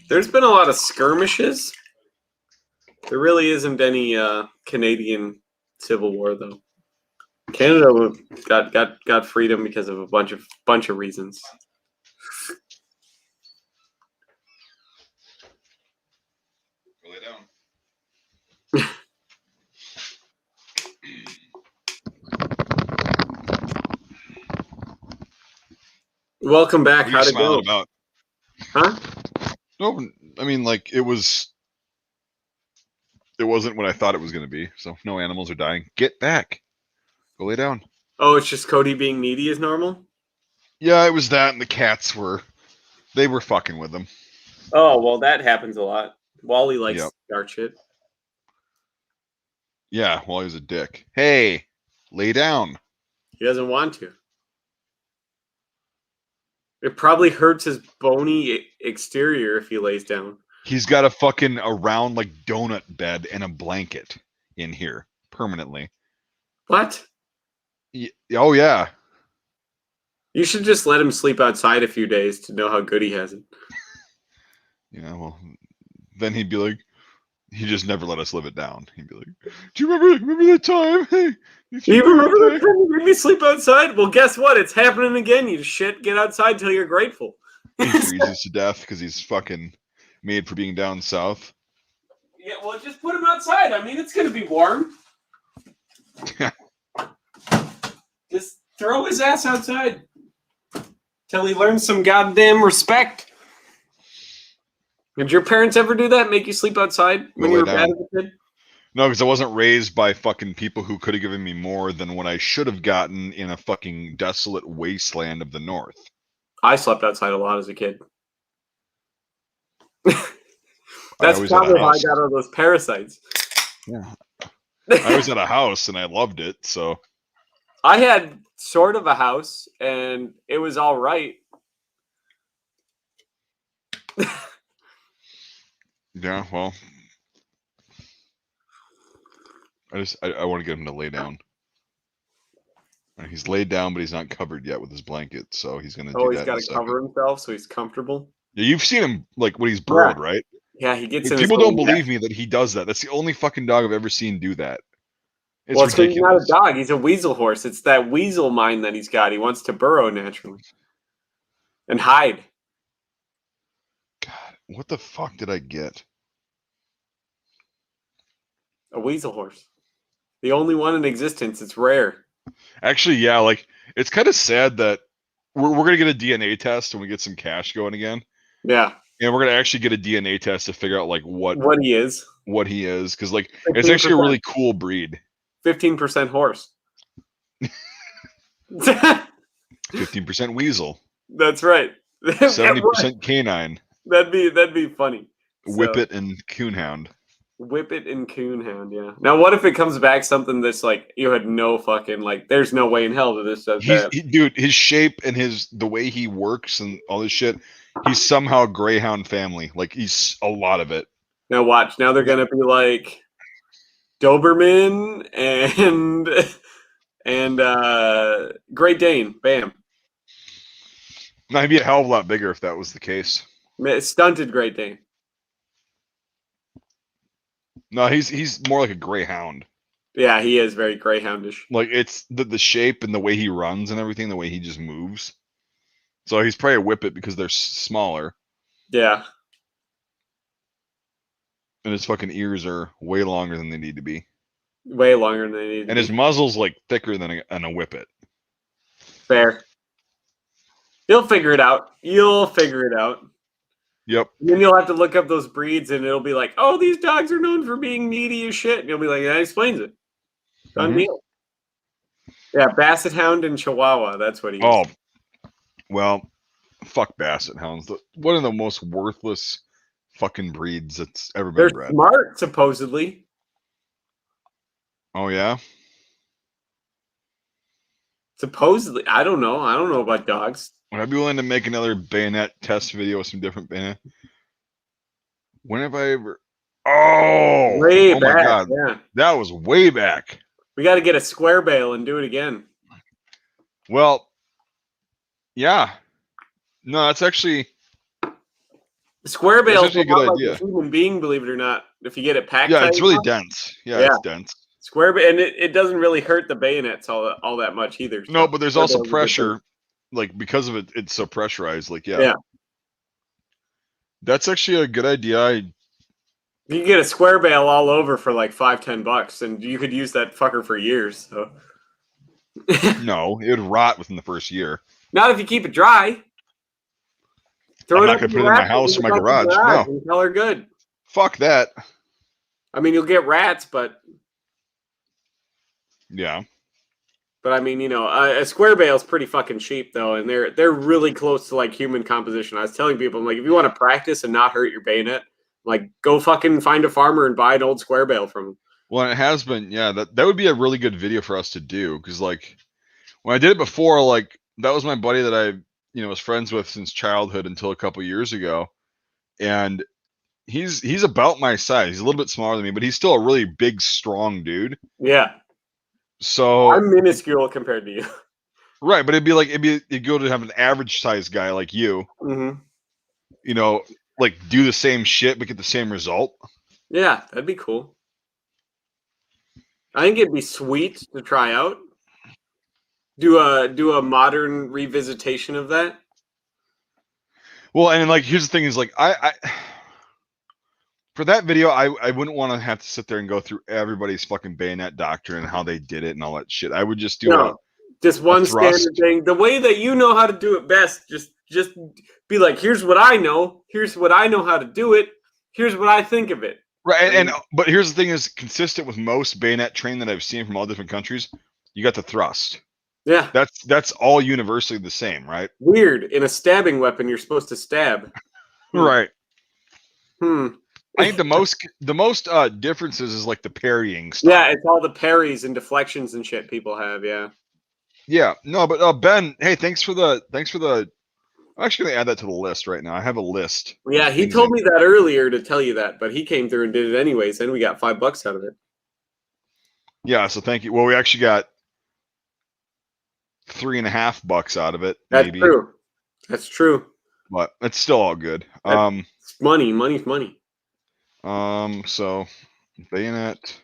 There's been a lot of skirmishes. There really isn't any Canadian Civil War though. Canada got freedom because of a bunch of reasons. Go lay down. Welcome back. How'd it go? About? Huh? No, I mean, like, it wasn't what I thought it was going to be. So no animals are dying. Get back. Go lay down. Oh, it's just Cody being needy is normal? Yeah, it was that, and the cats were fucking with them. Oh, well, that happens a lot. Wally likes to start shit. Yeah, Wally's a dick. Hey, lay down. He doesn't want to. It probably hurts his bony exterior if he lays down. He's got a fucking round, like, donut bed and a blanket in here permanently. What? Oh, yeah. You should just let him sleep outside a few days to know how good he has it. Yeah, well, then he'd be like, he just never let us live it down. He'd be like, do you remember that time? Hey, you remember that time you made me sleep outside? Well, guess what? It's happening again, you shit. Get outside till you're grateful. He freezes to death because he's fucking made for being down south. Yeah, well, just put him outside. I mean, it's going to be warm. Just throw his ass outside till he learns some goddamn respect. Did your parents ever do that? Make you sleep outside when you were bad as a kid? No, because I wasn't raised by fucking people who could have given me more than what I should have gotten in a fucking desolate wasteland of the north. I slept outside a lot as a kid. That's probably how I got all those parasites. Yeah. I was at a house and I loved it, so. I had sort of a house and it was all right. Yeah, well, I want to get him to lay down. He's laid down, but he's not covered yet with his blanket, so he's gonna do that. Oh, he's got to cover himself so he's comfortable. Yeah, you've seen him like when he's burrowed, right? Yeah, he gets. People don't believe me that he does that. That's the only fucking dog I've ever seen do that. Well, it's because he's not a dog. He's a weasel horse. It's that weasel mind that he's got. He wants to burrow naturally and hide. God, what the fuck did I get? A weasel horse. The only one in existence. It's rare. Actually, yeah, like, it's kind of sad that we're going to get a DNA test when we get some cash going again. Yeah. And we're going to actually get a DNA test to figure out, like, what he is. Because, like, 15%. It's actually a really cool breed. 15% horse. 15% weasel. That's right. 70% canine. That'd be funny. Whippet and coonhound. Whippet and coonhound, yeah. Now, what if it comes back something that's like you had no fucking like? There's no way in hell that this does that. Dude, his shape and the way he works and all this shit. He's somehow greyhound family. Like, he's a lot of it. Now watch. Now they're gonna be like Doberman and Great Dane. Bam. Now, he'd be a hell of a lot bigger if that was the case. Stunted Great Dane. No, he's more like a greyhound. Yeah, he is very greyhoundish. Like, it's the shape and the way he runs and everything, the way he just moves. So he's probably a whippet because they're smaller. Yeah. And his fucking ears are way longer than they need to be. Way longer than they need to be. And his muzzle's like thicker than a whippet. Fair. You'll figure it out. You'll figure it out. Yep. And then you'll have to look up those breeds, and it'll be like, oh, these dogs are known for being needy as shit. And you'll be like, that explains it. Done deal. Yeah, Basset Hound and Chihuahua. That's what he is. Oh, well, fuck Basset Hounds. One of the most worthless fucking breeds that's ever been bred. They're smart, supposedly. Oh, yeah? Supposedly. I don't know. I don't know about dogs. Would I be willing to make another Bayonet test video with some different Bayonet? When have I ever... Oh! Way oh back, my God. Yeah. That was way back. We got to get a square bale and do it again. Well, yeah. No, that's actually... Square bale is a good idea. like a human being, believe it or not. If you get it packed, yeah, it's really dense. Yeah, it's dense. Square bale, and it doesn't really hurt the bayonets all that much either. So no, but there's also pressure, like because of it, it's so pressurized. Like, yeah, that's actually a good idea. You can get a square bale all over for like $5-10, and you could use that fucker for years. So. No, it would rot within the first year. Not if you keep it dry. I'm not gonna put it in my house or my garage. No, and tell her good. Fuck that. I mean, you'll get rats, but yeah. But I mean, a square bale is pretty fucking cheap though, and they're really close to like human composition. I was telling people, I'm like, if you want to practice and not hurt your bayonet, like go fucking find a farmer and buy an old square bale from him. Well, it has been, yeah. That would be a really good video for us to do because, like, when I did it before, like that was my buddy that I was friends with since childhood until a couple years ago, and he's about my size. He's a little bit smaller than me, but he's still a really big, strong dude. Yeah. So I'm minuscule compared to you. Right, but it'd go to have an average size guy like you. Like do the same shit but get the same result. Yeah, that'd be cool. I think it'd be sweet to try out. Do a modern revisitation of that. Well, and like here's the thing is like I for that video I wouldn't want to have to sit there and go through everybody's fucking bayonet doctrine and how they did it and all that shit. I would just do just one standard thing. The way that you know how to do it best, just be like, here's what I know, here's what I know how to do it, here's what I think of it. Right, and but here's the thing is consistent with most bayonet training that I've seen from all different countries, you got the thrust. Yeah. That's all universally the same, right? Weird. In a stabbing weapon, you're supposed to stab. Right. I think the most differences is like the parrying stuff. Yeah, it's all the parries and deflections and shit people have, yeah. Yeah. No, but Ben, hey, thanks for the I'm actually gonna add that to the list right now. I have a list. Yeah, he told me that earlier to tell you that, but he came through and did it anyways, and we got $5 out of it. Yeah, so thank you. Well, we actually got $3.50 out of it. That's true. That's true. But it's still all good. It's money. Money's money. So bayonet.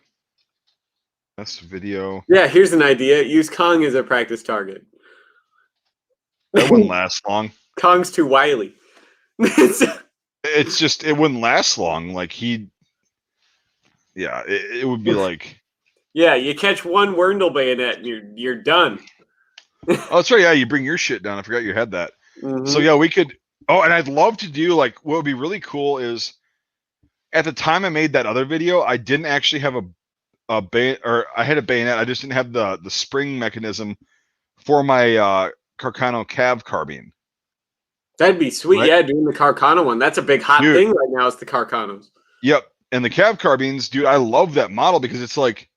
That's video. Yeah, here's an idea. Use Kong as a practice target. That wouldn't last long. Kong's too wily. It's just it wouldn't last long. Like it would be like. Yeah, you catch one Wurndl bayonet and you're done. Oh, that's right. Yeah, you bring your shit down. I forgot you had that. So yeah, we could. Oh, and I'd love to do like what would be really cool is at the time I made that other video, I didn't actually have a bayonet, or I had a bayonet. I just didn't have the spring mechanism for my Carcano Cav carbine. That'd be sweet. Right? Yeah, doing the Carcano one. That's a big hot thing right now. Is the Carcanos. Yep, and the Cav carbines, dude. I love that model because it's like.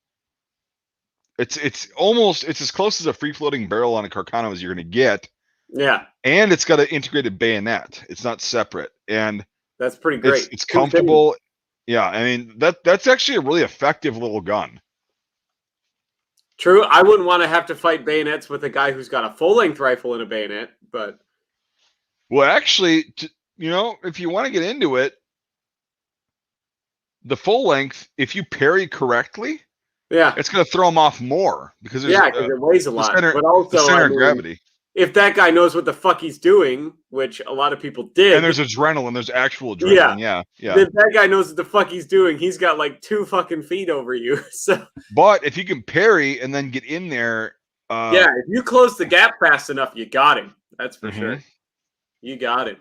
It's as close as a free floating barrel on a Carcano as you're gonna get. Yeah. And it's got an integrated bayonet. It's not separate. And that's pretty great. It's comfortable. Yeah, I mean that's actually a really effective little gun. True. I wouldn't want to have to fight bayonets with a guy who's got a full-length rifle and a bayonet, but well, actually, if you want to get into it, the full length, if you parry correctly. Yeah, it's going to throw them off more because because it weighs a lot. But also, the center of gravity. if that guy knows what the fuck he's doing, which a lot of people did. And there's adrenaline. There's actual adrenaline. Yeah. If that guy knows what the fuck he's doing, he's got like 2 fucking feet over you. So. But if you can parry and then get in there. If you close the gap fast enough, you got him. That's for sure. You got it.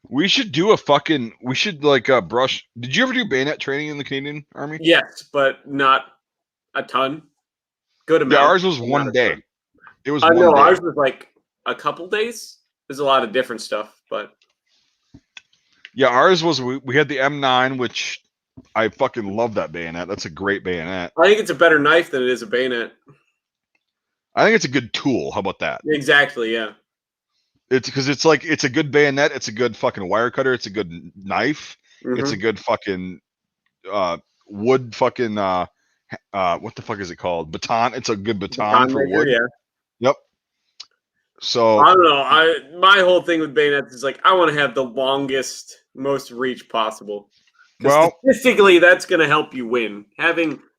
We should do a fucking. We should like brush. Did you ever do bayonet training in the Canadian Army? Yes, but not a ton. Good amount. Yeah, ours was one day. It was. No, ours was like a couple days. There's a lot of different stuff, but yeah, ours was. We had the M9, which I fucking love that bayonet. That's a great bayonet. I think it's a better knife than it is a bayonet. I think it's a good tool. How about that? Exactly. Yeah. It's because it's like it's a good bayonet. It's a good fucking wire cutter. It's a good knife. It's a good fucking wood fucking what the fuck is it called? Baton. It's a good baton for wood. Yeah. Yep. So I don't know. My whole thing with bayonets is like I want to have the longest, most reach possible. Well, statistically, that's going to help you win.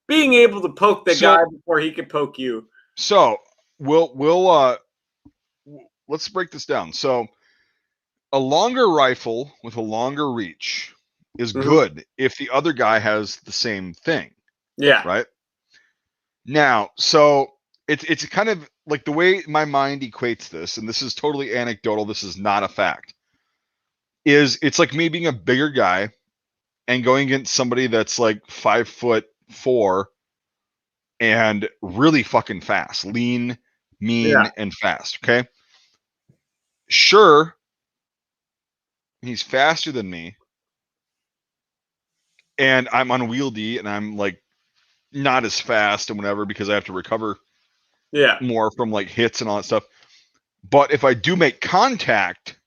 Being able to poke the guy before he can poke you. So we'll let's break this down. So a longer rifle with a longer reach is good if the other guy has the same thing. Yeah. Right. Now, so it's kind of like the way my mind equates this, and this is totally anecdotal. This is not a fact. It's like me being a bigger guy and going against somebody that's like 5'4" and really fucking fast, lean, mean, and fast. Okay. Sure, he's faster than me, and I'm unwieldy, and I'm like not as fast and whatever because I have to recover more from like hits and all that stuff. But if I do make contact,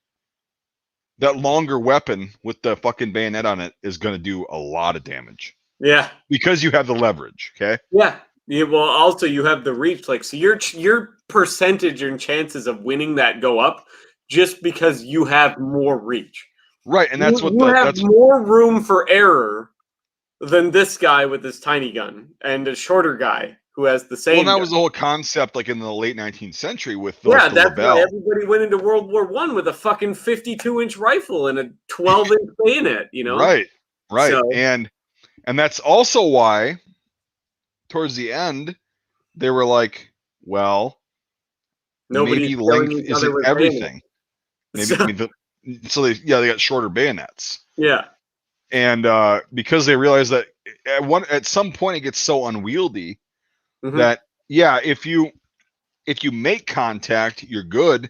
that longer weapon with the fucking bayonet on it is going to do a lot of damage. Yeah, because you have the leverage. Okay. Yeah. Well, also you have the reach. Like, so your percentage and chances of winning that go up just because you have more reach. Right, and that's you have more room for error than this guy with this tiny gun and a shorter guy who has the same. Well, that was the whole concept, like in the late 19th century with the that's why everybody went into World War I with a fucking 52-inch rifle and a 12-inch bayonet. You know, right. So, and that's also why towards the end they were like, well, maybe length isn't everything. So they got shorter bayonets. Yeah. And because they realized that at some point it gets so unwieldy that if you make contact, you're good,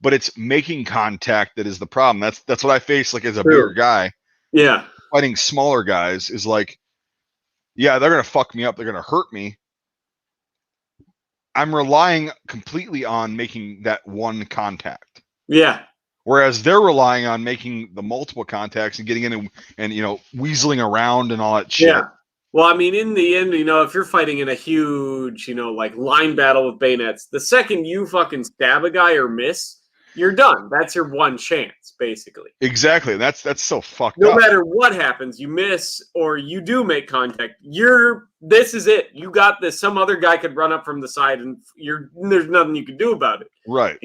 but it's making contact that is the problem. That's what I face like as a bigger guy. Yeah. Fighting smaller guys is like, they're gonna fuck me up, they're gonna hurt me. I'm relying completely on making that one contact. Yeah. Whereas they're relying on making the multiple contacts and getting in and weaseling around and all that shit. Yeah. Well, I mean, in the end, if you're fighting in a huge, like line battle with bayonets, the second you fucking stab a guy or miss, you're done. That's your one chance, basically. Exactly. That's so fucked up. No matter what happens, you miss or you do make contact, this is it. You got this. Some other guy could run up from the side and there's nothing you can do about it. Right.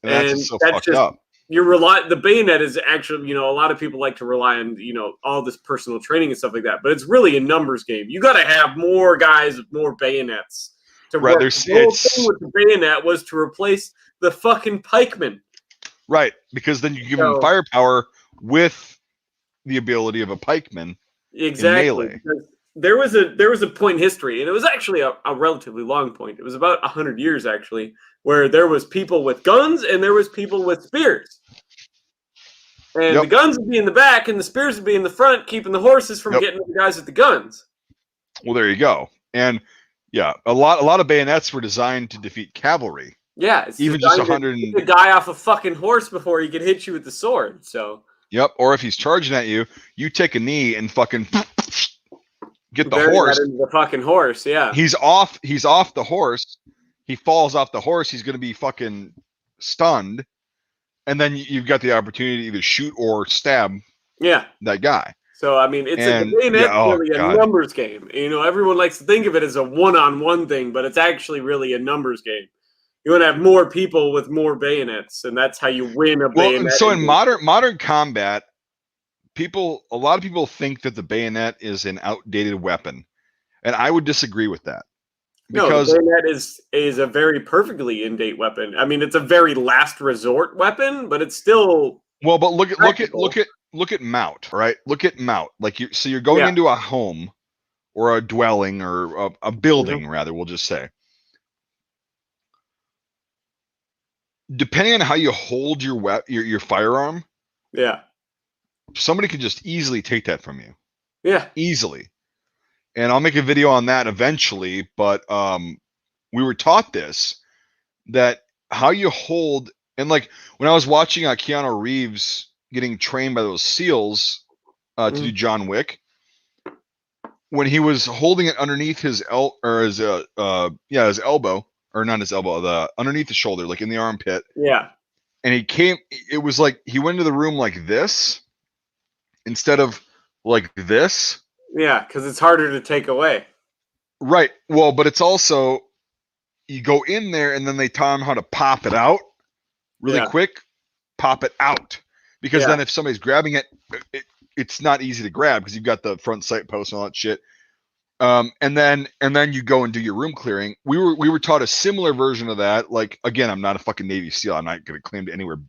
And that's so fucked up. The bayonet is actually, a lot of people like to rely on, all this personal training and stuff like that, but it's really a numbers game. You got to have more guys with more bayonets to work. The whole thing with the bayonet was to replace the fucking pikeman. Right, because then you give them firepower with the ability of a pikeman. Exactly. In melee. There was a point in history, and it was actually a relatively long point. It was about 100 years, actually, where there was people with guns and there was people with spears. And the guns would be in the back and the spears would be in the front, keeping the horses from getting the guys with the guns. Well, there you go. And a lot of bayonets were designed to defeat cavalry. Yeah, it's even just 100 the guy off a fucking horse before he could hit you with the sword. So. Yep. Or if he's charging at you, you take a knee and fucking get the horse. Into the fucking horse. Yeah. He's off the horse. He falls off the horse. He's going to be fucking stunned. And then you've got the opportunity to either shoot or stab that guy. So, I mean, it's really a numbers game. Everyone likes to think of it as a one-on-one thing, but it's actually really a numbers game. You want to have more people with more bayonets, and that's how you win a bayonet. And so in modern combat, a lot of people think that the bayonet is an outdated weapon, and I would disagree with that. Because the bayonet is a very perfectly in-date weapon. I mean, it's a very last resort weapon, but it's still but look at Mout, right? Look at Mout. Like you're going into a home or a dwelling or a building, rather, we'll just say. Depending on how you hold your firearm, somebody could just easily take that from you. Yeah, easily. And I'll make a video on that eventually. But we were taught that how you hold, and like when I was watching Keanu Reeves getting trained by those SEALs to do John Wick, when he was holding it underneath his elbow, or not his elbow, underneath the shoulder, like in the armpit. Yeah. And it was like he went into the room like this instead of like this. Yeah, because it's harder to take away. Right. Well, but it's also, you go in there and then they taught him how to pop it out really quick, pop it out. Because then if somebody's grabbing it, it's not easy to grab because you've got the front sight post and all that shit. And then you go and do your room clearing. We were taught a similar version of that. Like, again, I'm not a fucking Navy SEAL. I'm not going to claim to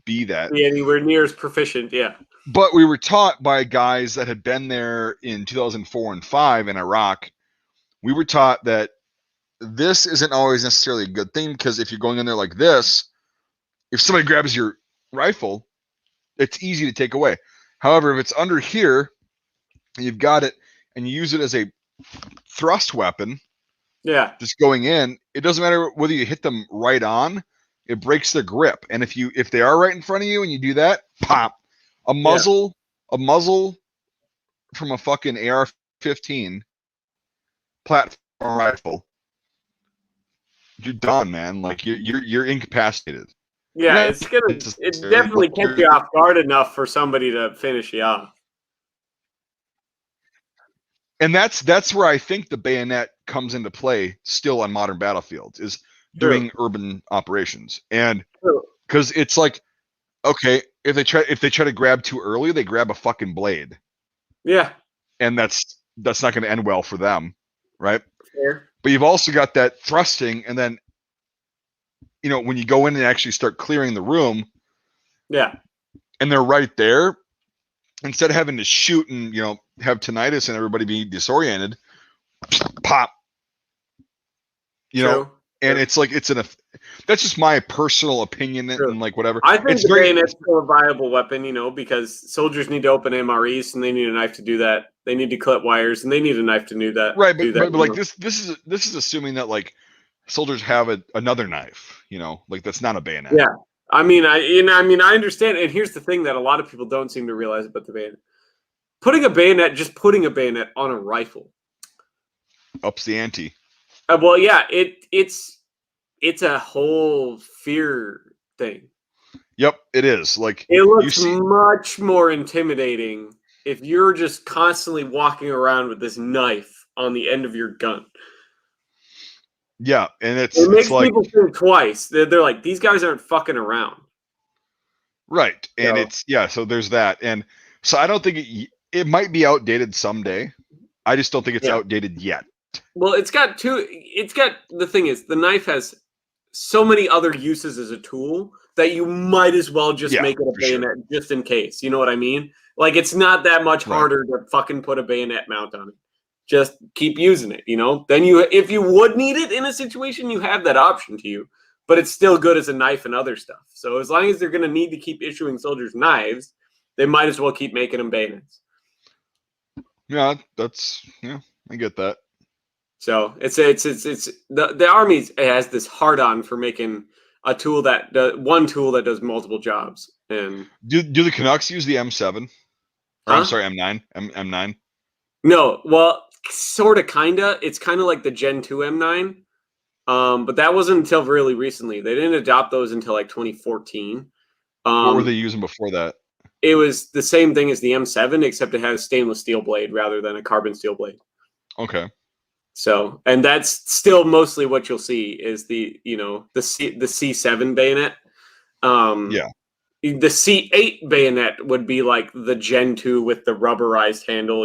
be that. Be anywhere near as proficient, But we were taught by guys that had been there in 2004 and 5 in Iraq. We were taught that this isn't always necessarily a good thing because if you're going in there like this, if somebody grabs your rifle, it's easy to take away. However, if it's under here and you've got it and you use it as a thrust weapon, just going in, it doesn't matter whether you hit them right on, it breaks their grip. And if they are right in front of you and you do that, pop. A muzzle from a fucking AR-15 platform rifle, you're done, man. Like you're incapacitated. Yeah, it definitely kept you off guard enough for somebody to finish you off. And that's where I think the bayonet comes into play still on modern battlefields, is doing urban operations. And because it's like, okay, if they try to grab too early, they grab a fucking blade. Yeah. And that's not going to end well for them, right? Fair. But you've also got that thrusting, and then when you go in and actually start clearing the room, and they're right there, instead of having to shoot and have tinnitus and everybody be disoriented, pop. And it's like that's just my personal opinion and like whatever. I think the bayonet's still a viable weapon, because soldiers need to open MREs and they need a knife to do that. They need to clip wires and they need a knife to do that. Right, but like this is assuming that like soldiers have another knife, like that's not a bayonet. Yeah, I mean, I understand, and here's the thing that a lot of people don't seem to realize about the bayonet: putting a bayonet on a rifle ups the ante. Well, yeah, it's a whole fear thing. Yep, it is. Like, it looks much more intimidating if you're just constantly walking around with this knife on the end of your gun. Yeah, and it makes people think twice. They're like, these guys aren't fucking around. Right, and so there's that, and so I don't think it might be outdated someday. I just don't think it's outdated yet. Well, the thing is, the knife has so many other uses as a tool that you might as well just make it a bayonet just in case. You know what I mean? Like, it's not that much harder to fucking put a bayonet mount on it. Just keep using it, Then if you would need it in a situation, you have that option to you. But it's still good as a knife and other stuff. So as long as they're going to need to keep issuing soldiers knives, they might as well keep making them bayonets. Yeah, I get that. So it's the Army has this hard on for making a tool one tool that does multiple jobs. And do the Canucks use the M7? I'm sorry, M9. M9. No, well, sort of, kinda. It's kind of like the Gen 2 M9, but that wasn't until really recently. They didn't adopt those until like 2014. What were they using before that? It was the same thing as the M7, except it has a stainless steel blade rather than a carbon steel blade. Okay. So, and that's still mostly what you'll see is the C7 bayonet. Yeah. The C8 bayonet would be like the Gen 2 with the rubberized handle,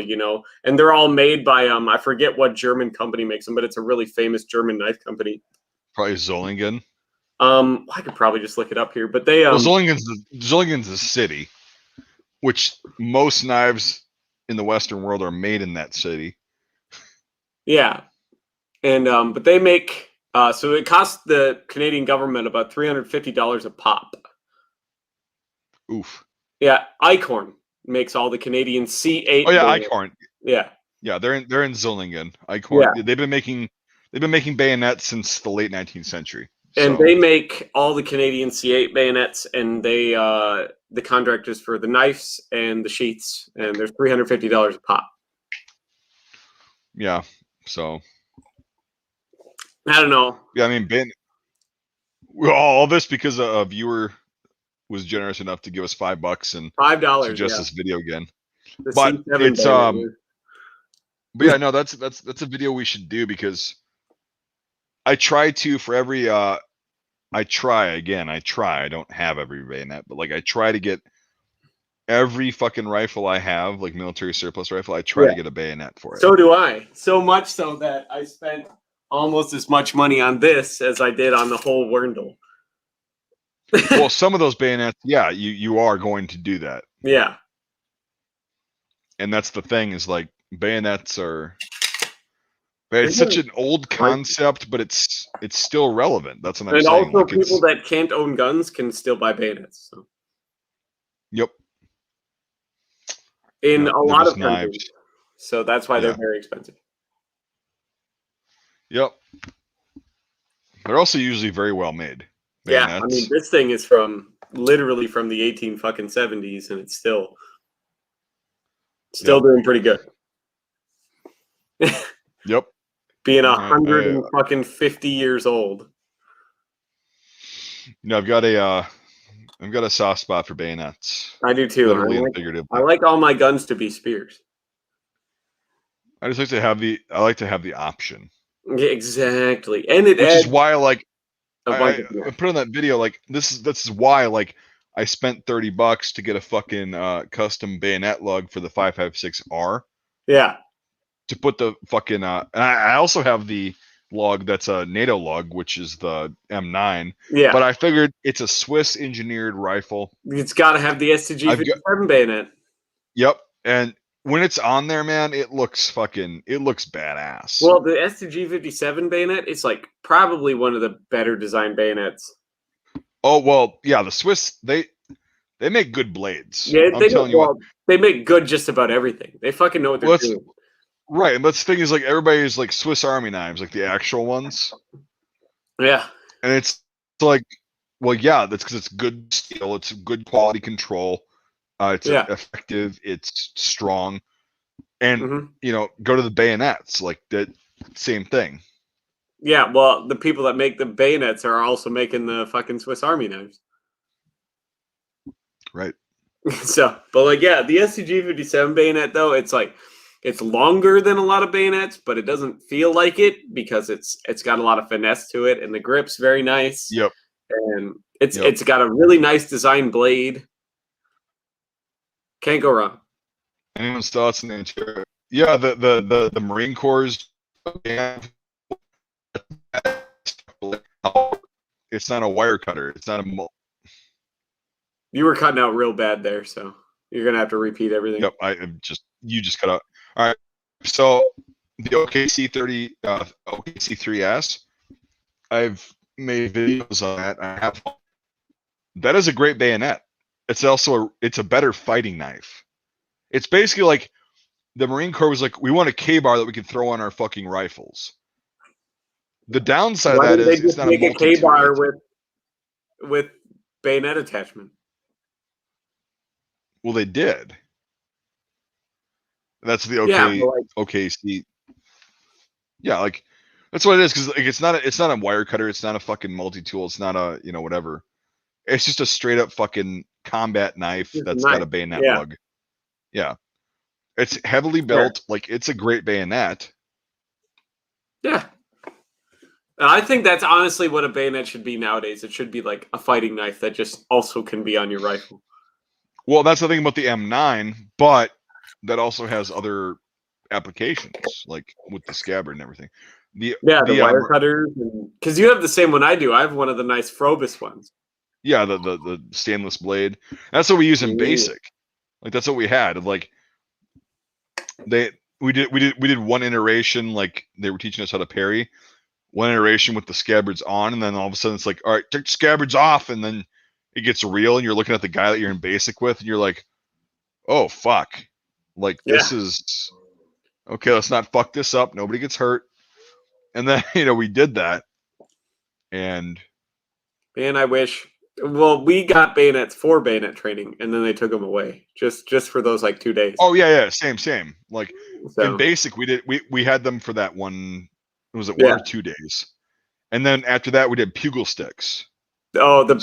and they're all made by I forget what German company makes them, but it's a really famous German knife company. Probably Zollingen. I could probably just look it up here, but they Zollingen's a city, which most knives in the Western world are made in that city. Yeah, and but they make so it costs the Canadian government about $350 a pop. Oof. Yeah, Eichhorn makes all the Canadian C8. Oh yeah, Eichhorn. Yeah, yeah, they're in Zollingen. Eichhorn. Yeah. They've been making bayonets since the late 19th century. And so. they make all the Canadian C8 bayonets, and they the contract is for the knives and the sheaths, and there's $350 a pop. Yeah, so I don't know. Yeah, I mean, all this because a viewer was generous enough to give us $5 and $5 suggest this video again. The But C7 it's bayonet. But yeah, no, that's a video we should do because I try to for every I don't have every bayonet, but like I try to get every fucking rifle I have, like military surplus rifle, I try to get a bayonet for it. So do I. So much so that I spent almost as much money on this as I did on the whole Wurndl. Well, some of those bayonets, yeah, you are going to do that. Yeah. And that's the thing is like bayonets are it's such an old concept, but it's still relevant. That's what I'm saying. And also people that can't own guns can still buy bayonets. So. Yep. In a lot of countries. So that's why they're very expensive. Yep. They're also usually very well made. Bayonets. Yeah, I mean this thing is literally from the 70s, and it's still doing pretty good. Yep. Being 150 years old. I've got a soft spot for bayonets. I do too. Literally and figuratively. I like all my guns to be spears. I just like to have the option. Yeah, exactly. And which is why I put on that video like this is why like I spent $30 to get a fucking custom bayonet lug for the 5.56R. Yeah. To put the fucking and I also have the lug that's a NATO lug, which is the M9. Yeah. But I figured it's a Swiss engineered rifle. It's got to have the STG-57 bayonet. Yep. And when it's on there, man, it looks badass. Well, the STG-57 bayonet is like probably one of the better designed bayonets. Oh, well, yeah, the Swiss, they make good blades. Yeah, they make good just about everything. They fucking know what they're doing. Right, and that's the thing is like everybody's like Swiss Army knives, like the actual ones. Yeah. And it's like, well, yeah, that's because it's good steel, it's good quality control, it's effective, it's strong, and go to the bayonets, like that same thing. Yeah, well, the people that make the bayonets are also making the fucking Swiss Army knives. Right. So, but like, yeah, the STG-57 bayonet though, it's like. It's longer than a lot of bayonets, but it doesn't feel like it because it's got a lot of finesse to it, and the grip's very nice. Yep. And it's got a really nice design blade. Can't go wrong. Anyone's thoughts on the interior? Yeah, the Marine Corps. It's not a wire cutter. It's not a. You were cutting out real bad there, so you're gonna have to repeat everything. Yep, you just cut out. All right, so the OKC-30, OKC-3S, I've made videos on that. That is a great bayonet. It's also it's a better fighting knife. It's basically like the Marine Corps was like, we want a K-bar that we can throw on our fucking rifles. The downside of that is it's not a K-bar with bayonet attachment. Well, they did. That's the OKC. Yeah, like that's what it is because like it's not a wire cutter. It's not a fucking multi-tool. It's not a whatever. It's just a straight up fucking combat knife that's got a bayonet lug. Yeah, it's heavily built. Like it's a great bayonet. Yeah. And I think that's honestly what a bayonet should be nowadays. It should be like a fighting knife that just also can be on your rifle. Well, that's the thing about the M9, but that also has other applications, like with the scabbard and everything. The wire cutters, because you have the same one I do. I have one of the nice Frobus ones. Yeah, the stainless blade. That's what we use in basic. Like that's what we had. Like we did one iteration. Like they were teaching us how to parry. One iteration with the scabbards on, and then all of a sudden it's like, all right, take the scabbards off, and then it gets real, and you're looking at the guy that you're in basic with, and you're like, oh fuck, like this is okay. Let's not fuck this up. Nobody gets hurt. And then we did that, and man, I wish. Well, we got bayonets for bayonet training, and then they took them away just for those like 2 days. Oh yeah, same. Like in basic, we had them for that one. Was it 1 or 2 days? And then after that, we did pugil sticks. Oh, the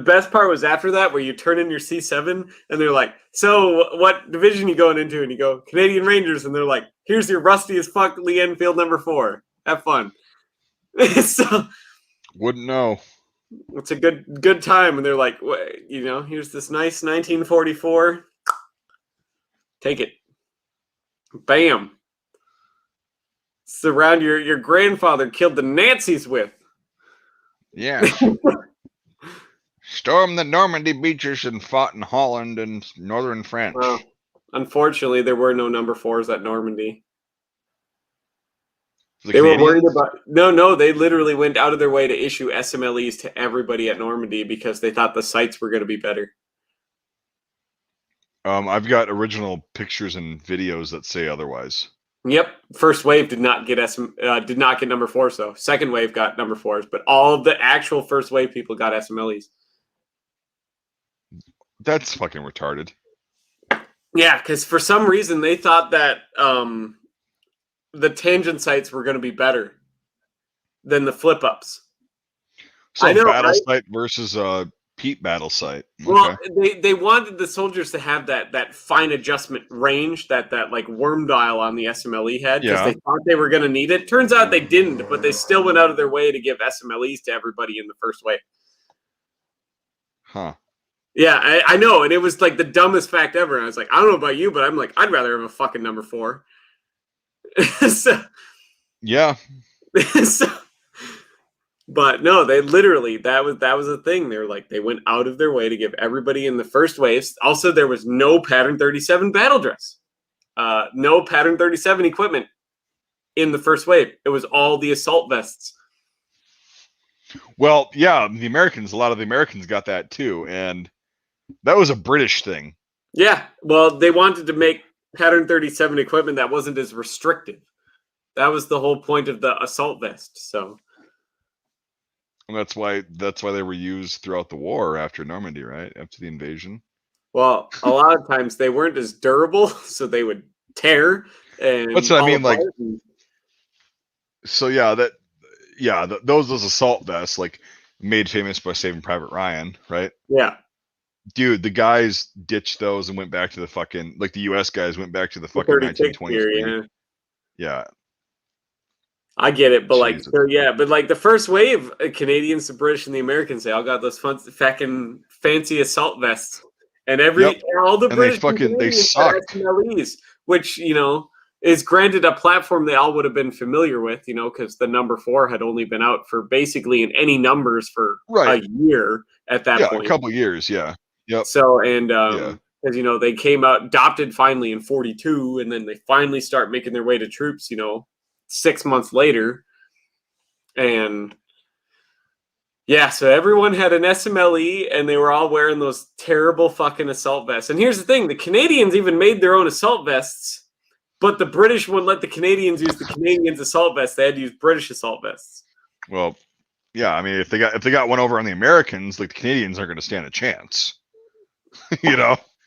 best part was after that, where you turn in your C7, and they're like, "So, what division you going into?" And you go, "Canadian Rangers," and they're like, "Here's your rusty as fuck Lee Enfield number 4. Have fun." So, wouldn't know. It's a good time, and they're like, here's this nice 1944. Take it. Bam. It's the round your grandfather killed the Nazis with. Yeah. Stormed the Normandy beaches and fought in Holland and northern France. Well, unfortunately, there were no number 4s at Normandy. They were worried about no. They literally went out of their way to issue SMLEs to everybody at Normandy because they thought the sights were going to be better. I've got original pictures and videos that say otherwise. Yep, first wave did not get number 4s though. Second wave got number 4s, but all of the actual first wave people got SMLEs. That's fucking retarded. Yeah, because for some reason they thought that the tangent sights were going to be better than the flip ups. So battle sight versus Pete battle sight. Well, they wanted the soldiers to have that fine adjustment range that like worm dial on the SMLE had because they thought they were going to need it. Turns out they didn't, but they still went out of their way to give SMLEs to everybody in the first wave. Huh. Yeah, I know, and it was like the dumbest fact ever. And I was like, I don't know about you, but I'm like, I'd rather have a fucking number 4. So, yeah. But no, they literally that was a thing. They were like they went out of their way to give everybody in the first waves. Also, there was no pattern 37 battle dress, no pattern 37 equipment in the first wave. It was all the assault vests. Well, yeah, a lot of the Americans got that too, and that was a British thing. Yeah, well, they wanted to make pattern 37 equipment that wasn't as restrictive. That was the whole point of the assault vest. So, and that's why they were used throughout the war after Normandy, right? After the invasion. Well, a lot of times they weren't as durable, so they would tear. And what's what I mean? Like, so those assault vests, like made famous by Saving Private Ryan, right? Yeah. Dude, the guys ditched those and went back to the fucking, like the U.S. guys went back to the fucking 1920s. Yeah. I get it, but Jesus. But like the first wave, Canadians, the British, and the Americans, they all got those fucking fancy assault vests, and all the British they sucked. SMLEs, which is granted a platform they all would have been familiar with, because the number 4 had only been out for basically in any numbers for a year at that point. A couple years, yeah. Yep. So because they came out adopted finally in 42, and then they finally start making their way to troops, 6 months later. And so everyone had an SMLE and they were all wearing those terrible fucking assault vests. And here's the thing, the Canadians even made their own assault vests, but the British wouldn't let the Canadians use the Canadians assault vests. They had to use British assault vests. Well, yeah, I mean, if they got one over on the Americans, like the Canadians aren't going to stand a chance.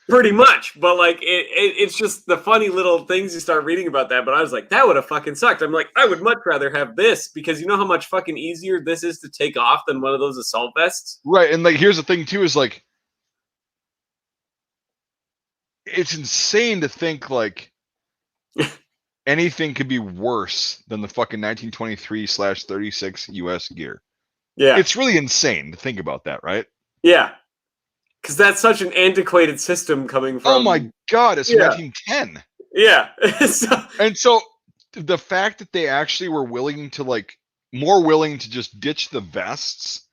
Pretty much, but like it's just the funny little things you start reading about that. But I was like, that would have fucking sucked. I'm like, I would much rather have this because you know how much fucking easier this is to take off than one of those assault vests. Right, and like here's the thing too is like, it's insane to think like anything could be worse than the fucking 1923/36 U.S. gear. Yeah. It's really insane to think about that, right? Yeah. Because that's such an antiquated system coming from. Oh my God, it's 1910. Yeah. And so the fact that they actually were willing to more willing to just ditch the vests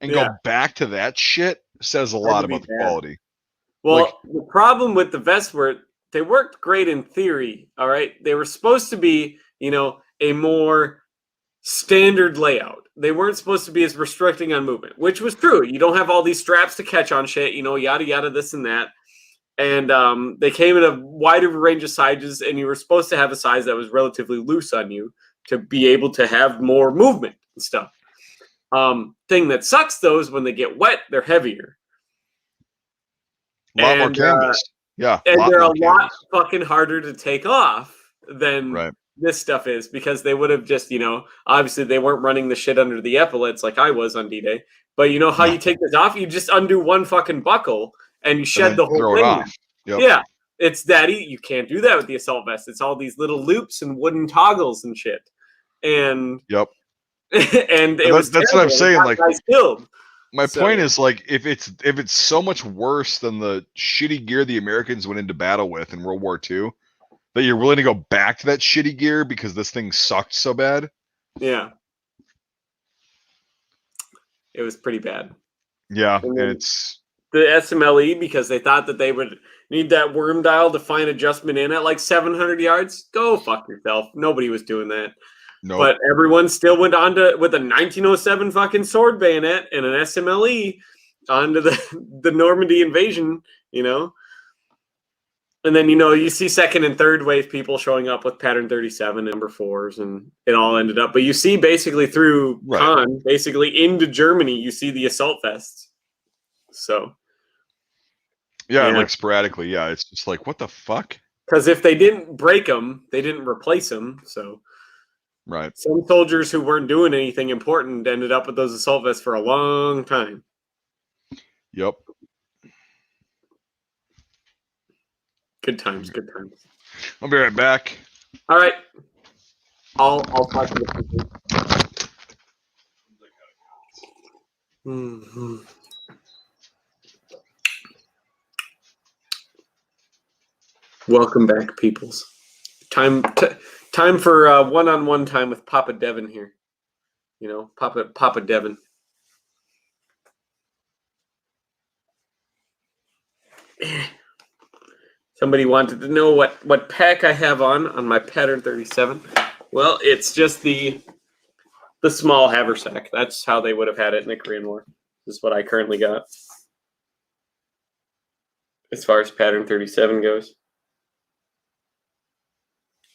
and go back to that shit says a lot about the quality. Well, the problem with the vests were they worked great in theory. All right. They were supposed to be, a more standard layout. They weren't supposed to be as restricting on movement, which was true. You don't have all these straps to catch on shit, yada, yada, this and that. And they came in a wider range of sizes, and you were supposed to have a size that was relatively loose on you to be able to have more movement and stuff. Thing that sucks, though, is when they get wet, they're heavier. A lot more canvas. Yeah. And they're a lot fucking harder to take off than this stuff is, because they would have just, obviously they weren't running the shit under the epaulets like I was on D-Day. But you know how you take this off? You just undo one fucking buckle and you shed the whole thing. Off. Yep. Yeah. It's that easy. You can't do that with the assault vest. It's all these little loops and wooden toggles and shit. And and that's what I'm saying. Like, killed. My point is, if it's so much worse than the shitty gear the Americans went into battle with in World War II, that you're willing to go back to that shitty gear because this thing sucked so bad. Yeah. It was pretty bad. Yeah, it's the SMLE, because they thought that they would need that worm dial to find adjustment in at 700 yards. Go fuck yourself. Nobody was doing that. Nope. But everyone still went on with a 1907 fucking sword bayonet and an SMLE onto the Normandy invasion, And then, you see second and third wave people showing up with pattern 37 and number 4s, and it all ended up. But you see basically through Khan, basically into Germany, you see the assault vests. So. Yeah, sporadically. Yeah, it's just what the fuck? Because if they didn't break them, they didn't replace them. So. Right. Some soldiers who weren't doing anything important ended up with those assault vests for a long time. Yep. Good times, good times. I'll be right back. All right. I'll talk to the people. Mm-hmm. Welcome back, peoples. Time for one-on-one time with Papa Devon here. Papa Devon. Somebody wanted to know what pack I have on my pattern 37. Well, it's just the small haversack. That's how they would have had it in the Korean War. This is what I currently got. As far as pattern 37 goes.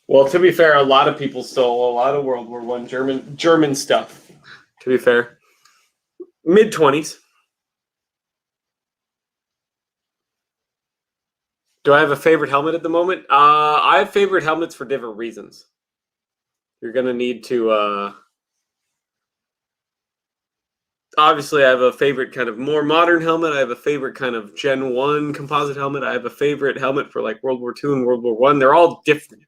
Well, to be fair, a lot of people stole a lot of World War I German stuff. To be fair, mid-20s. Do I have a favorite helmet at the moment? I have favorite helmets for different reasons. You're gonna need to. Obviously, I have a favorite kind of more modern helmet. I have a favorite kind of Gen 1 composite helmet. I have a favorite helmet for World War II and World War I. They're all different.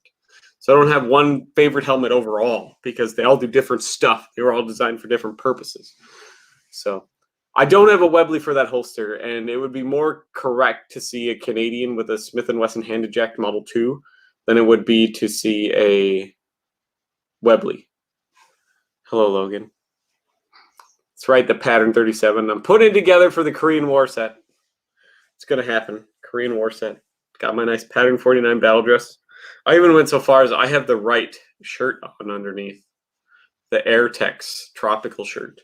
So I don't have one favorite helmet overall because they all do different stuff. They were all designed for different purposes. So I don't have a Webley for that holster, and it would be more correct to see a Canadian with a Smith & Wesson hand eject Model 2 than it would be to see a Webley. Hello, Logan. That's right, the pattern 37. I'm putting it together for the Korean War set. It's going to happen. Korean War set. Got my nice pattern 49 battle dress. I even went so far as I have the right shirt on underneath. The Airtex tropical shirt.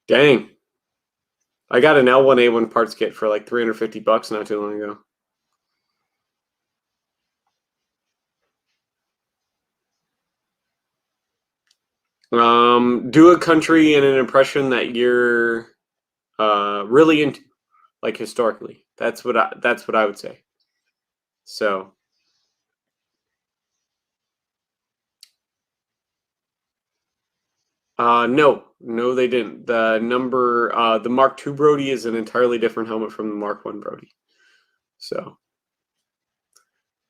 Dang. I got an L1A1 parts kit for $350 not too long ago. Do a country and an impression that you're really into, historically. That's what I would say. So no, they didn't. The Mark II Brody is an entirely different helmet from the Mark I Brody. So,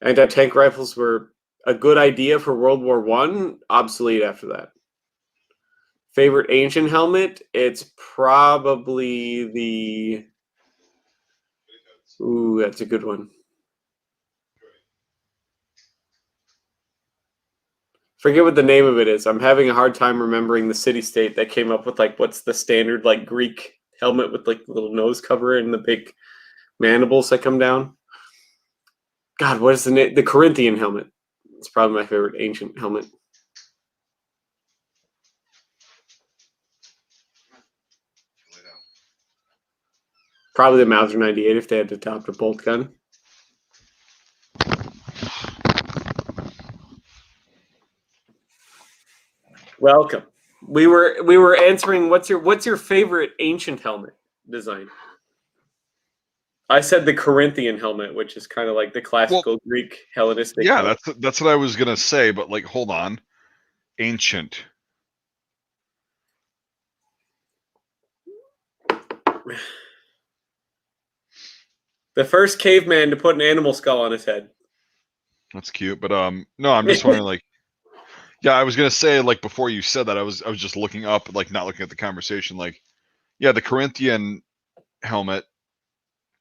anti-tank rifles were a good idea for World War I, obsolete after that. Favorite ancient helmet? It's probably the... Ooh, that's a good one. Forget what the name of it is. I'm having a hard time remembering the city-state that came up with, like, what's the standard, like, Greek helmet with, like, the little nose cover and the big mandibles that come down. God, what is the name? The Corinthian helmet. It's probably my favorite ancient helmet. Probably the Mauser 98 if they had adopt a bolt gun. Welcome. We were answering what's your favorite ancient helmet design? I said the Corinthian helmet, which is kind of like the classical Greek Hellenistic. Yeah, helmet. that's what I was gonna say, but like, hold on, ancient. The first caveman to put an animal skull on his head. That's cute, but no, I'm just wondering, like, yeah, I was gonna say, like, before you said that, I was just looking up, like, not looking at the conversation, like, yeah, the Corinthian helmet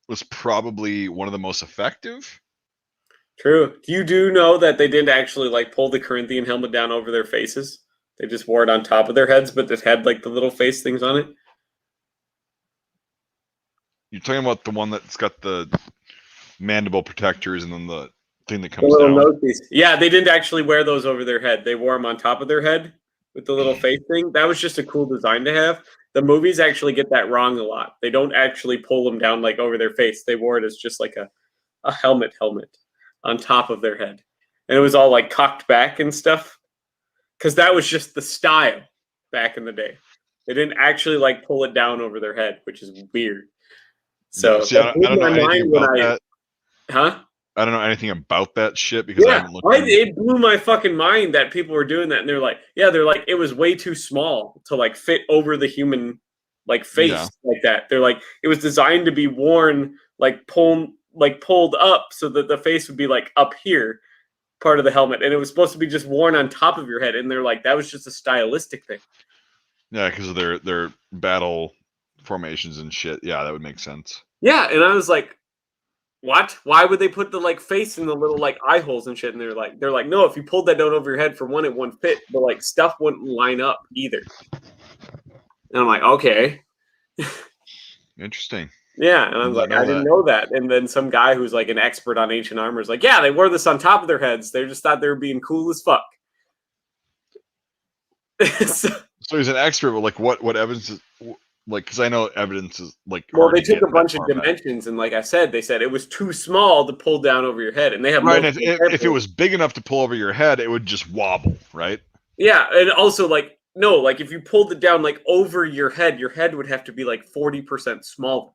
was probably one of the most effective. True. You do know that they didn't actually like pull the Corinthian helmet down over their faces. They just wore it on top of their heads, but it had like the little face things on it. You're talking about the one that's got the mandible protectors and then the thing that The comes little down. nose piece. Yeah, they didn't actually wear those over their head. They wore them on top of their head with the little face thing. That was just a cool design to have. The movies actually get that wrong a lot. They don't actually pull them down like over their face. They wore it as just like a helmet on top of their head. And it was all like cocked back and stuff. Because that was just the style back in the day. They didn't actually like pull it down over their head, which is weird. So yeah, see, I don't know anything about that. Huh? I don't know anything about that shit because I haven't looked. It blew my fucking mind that people were doing that, and they're like, it was way too small to like fit over the human like face like that. They're like, it was designed to be worn like pulled up so that the face would be like up here, part of the helmet, and it was supposed to be just worn on top of your head. And they're like, that was just a stylistic thing. Yeah, because of their battle formations and shit. Yeah, that would make sense. Yeah, and I was like, what? Why would they put the like face in the little like eye holes and shit? And they're like, no, if you pulled that down over your head, for one, it wouldn't fit, but like stuff wouldn't line up either. And I'm like, okay. Interesting. Yeah, and I was like, I didn't know that. And then some guy who's like an expert on ancient armor is like, yeah, they wore this on top of their heads. They just thought they were being cool as fuck. So he's an expert, but like, what evidence is like? Because I know evidence is like. Well, they took a bunch of dimensions, and like I said, they said it was too small to pull down over your head, and they have right. If it was big enough to pull over your head, it would just wobble, right? Yeah, and also like. No, like if you pulled it down like over your head would have to be like 40% smaller.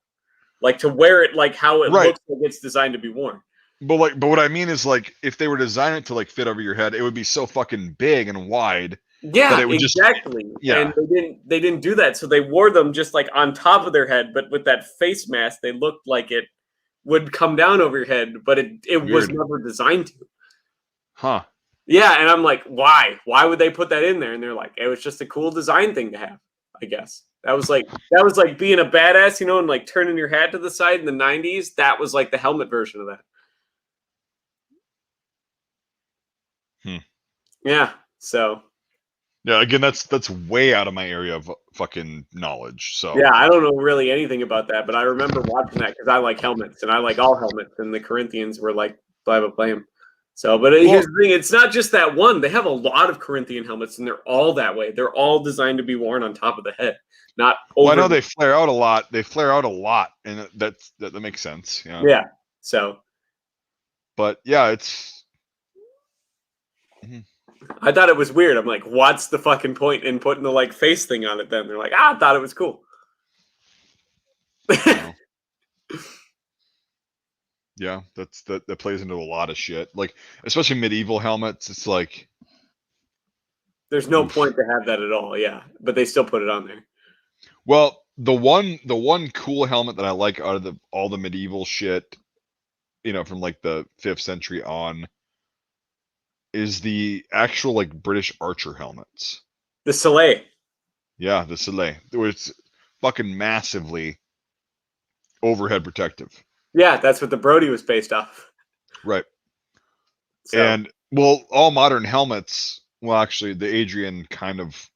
Like to wear it like how it looks like it's designed to be worn. But what I mean is like if they were designing it to like fit over your head, it would be so fucking big and wide. Yeah, it would exactly. And they didn't do that. So they wore them just like on top of their head, but with that face mask, they looked like it would come down over your head, but it was never designed to. Huh. Yeah, and I'm like, why? Why would they put that in there? And they're like, it was just a cool design thing to have, I guess. That was like being a badass, you know, and like turning your hat to the side in the 90s. That was like the helmet version of that. Yeah. So. Yeah. Again, that's way out of my area of fucking knowledge. So. Yeah, I don't know really anything about that, but I remember watching that because I like helmets and I like all helmets, and the Corinthians were like blah blah blah. So, but here's the thing: it's not just that one. They have a lot of Corinthian helmets, and they're all that way. They're all designed to be worn on top of the head, not over. Well, I know they flare out a lot. And that makes sense. Yeah. Yeah. So. But yeah, it's. I thought it was weird. I'm like, what's the fucking point in putting the like face thing on it? Then they're like, I thought it was cool. Yeah, that plays into a lot of shit. Like, especially medieval helmets, it's like there's no point to have that at all, yeah. But they still put it on there. Well, the one cool helmet that I like out of all the medieval shit from like the 5th century on, is the actual like British archer helmets. The Soleil. Yeah, the Soleil. It was fucking massively overhead protective. Yeah, that's what the Brody was based off. Right. So. And well, all modern helmets. Well, actually, the Adrian kind of.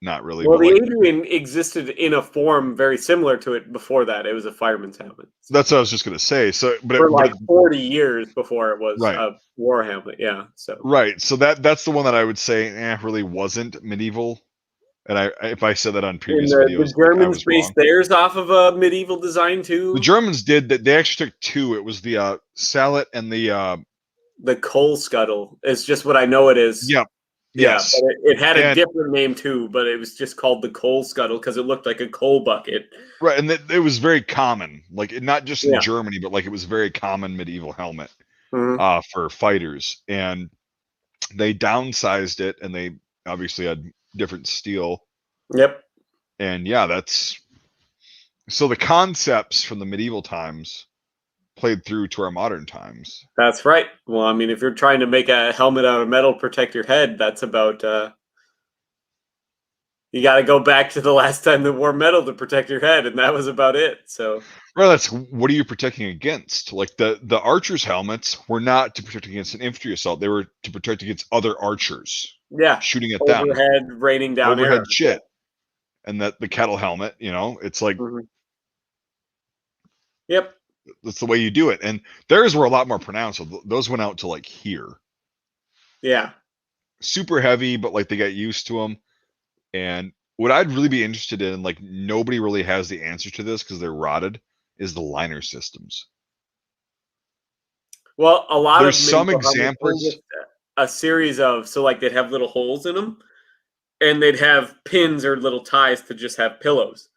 Not really. Well, but the like, Adrian existed in a form very similar to it before that. It was a fireman's helmet. That's what I was just gonna say. So, for 40 years before it was right. a war helmet. Yeah. So right. So that's the one that I would say really wasn't medieval. And if I said that on previous videos, the Germans based theirs off of a medieval design too. The Germans did that. They actually took two. It was the Salet and the coal scuttle. It's just what I know it is. Yeah. Yes. Yeah, but it had a different name too, but it was just called the coal scuttle because it looked like a coal bucket. Right, and it was very common, like not just in Germany, but like it was a very common medieval helmet for fighters, and they downsized it, and they obviously had different steel. Yep. And yeah, so the concepts from the medieval times played through to our modern times. That's right. Well, I mean, if you're trying to make a helmet out of metal protect your head, that's about you got to go back to the last time they wore metal to protect your head, and that was about it. So right, that's what are you protecting against? Like the archers' helmets were not to protect against an infantry assault; they were to protect against other archers. Yeah, shooting at overhead, them, overhead, raining down overhead arrows. shit, and that the kettle helmet, it's like, yep, that's the way you do it. And theirs were a lot more pronounced. So those went out to like here. Yeah, super heavy, but like they got used to them. And what I'd really be interested in, like nobody really has the answer to this because they're rotted, is the liner systems. Well, a lot there's of some examples. A series of like they'd have little holes in them, and they'd have pins or little ties to just have pillows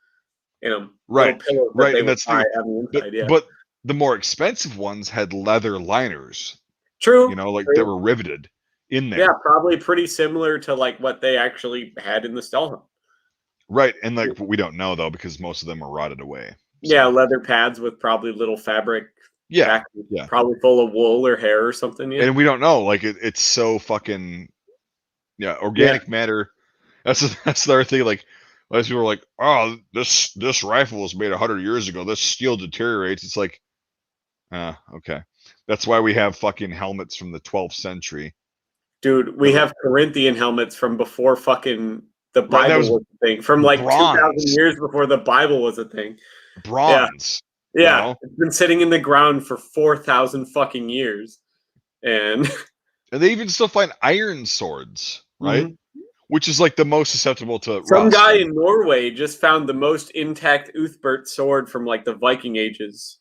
in them. Right, right, and that's on the inside. But the more expensive ones had leather liners. True, like they were riveted in there. Yeah, probably pretty similar to like what they actually had in the Stalhelm. Right, and like we don't know though because most of them are rotted away. So. Yeah, leather pads with probably little fabric. Yeah, probably full of wool or hair or something. Yeah, and we don't know. Like it's so fucking organic matter. That's the other thing. Like, most people are like, "Oh, this rifle was made 100 years ago. This steel deteriorates." It's like, okay. That's why we have fucking helmets from the 12th century. Dude, we have Corinthian helmets from before fucking the Bible was a thing. From like 2,000 years before the Bible was a thing. Bronze. Yeah. It's been sitting in the ground for 4,000 fucking years. And they even still find iron swords, right? Mm-hmm. Which is like the most susceptible to some rust. Guy in Norway just found the most intact Uthbert sword from like the Viking ages.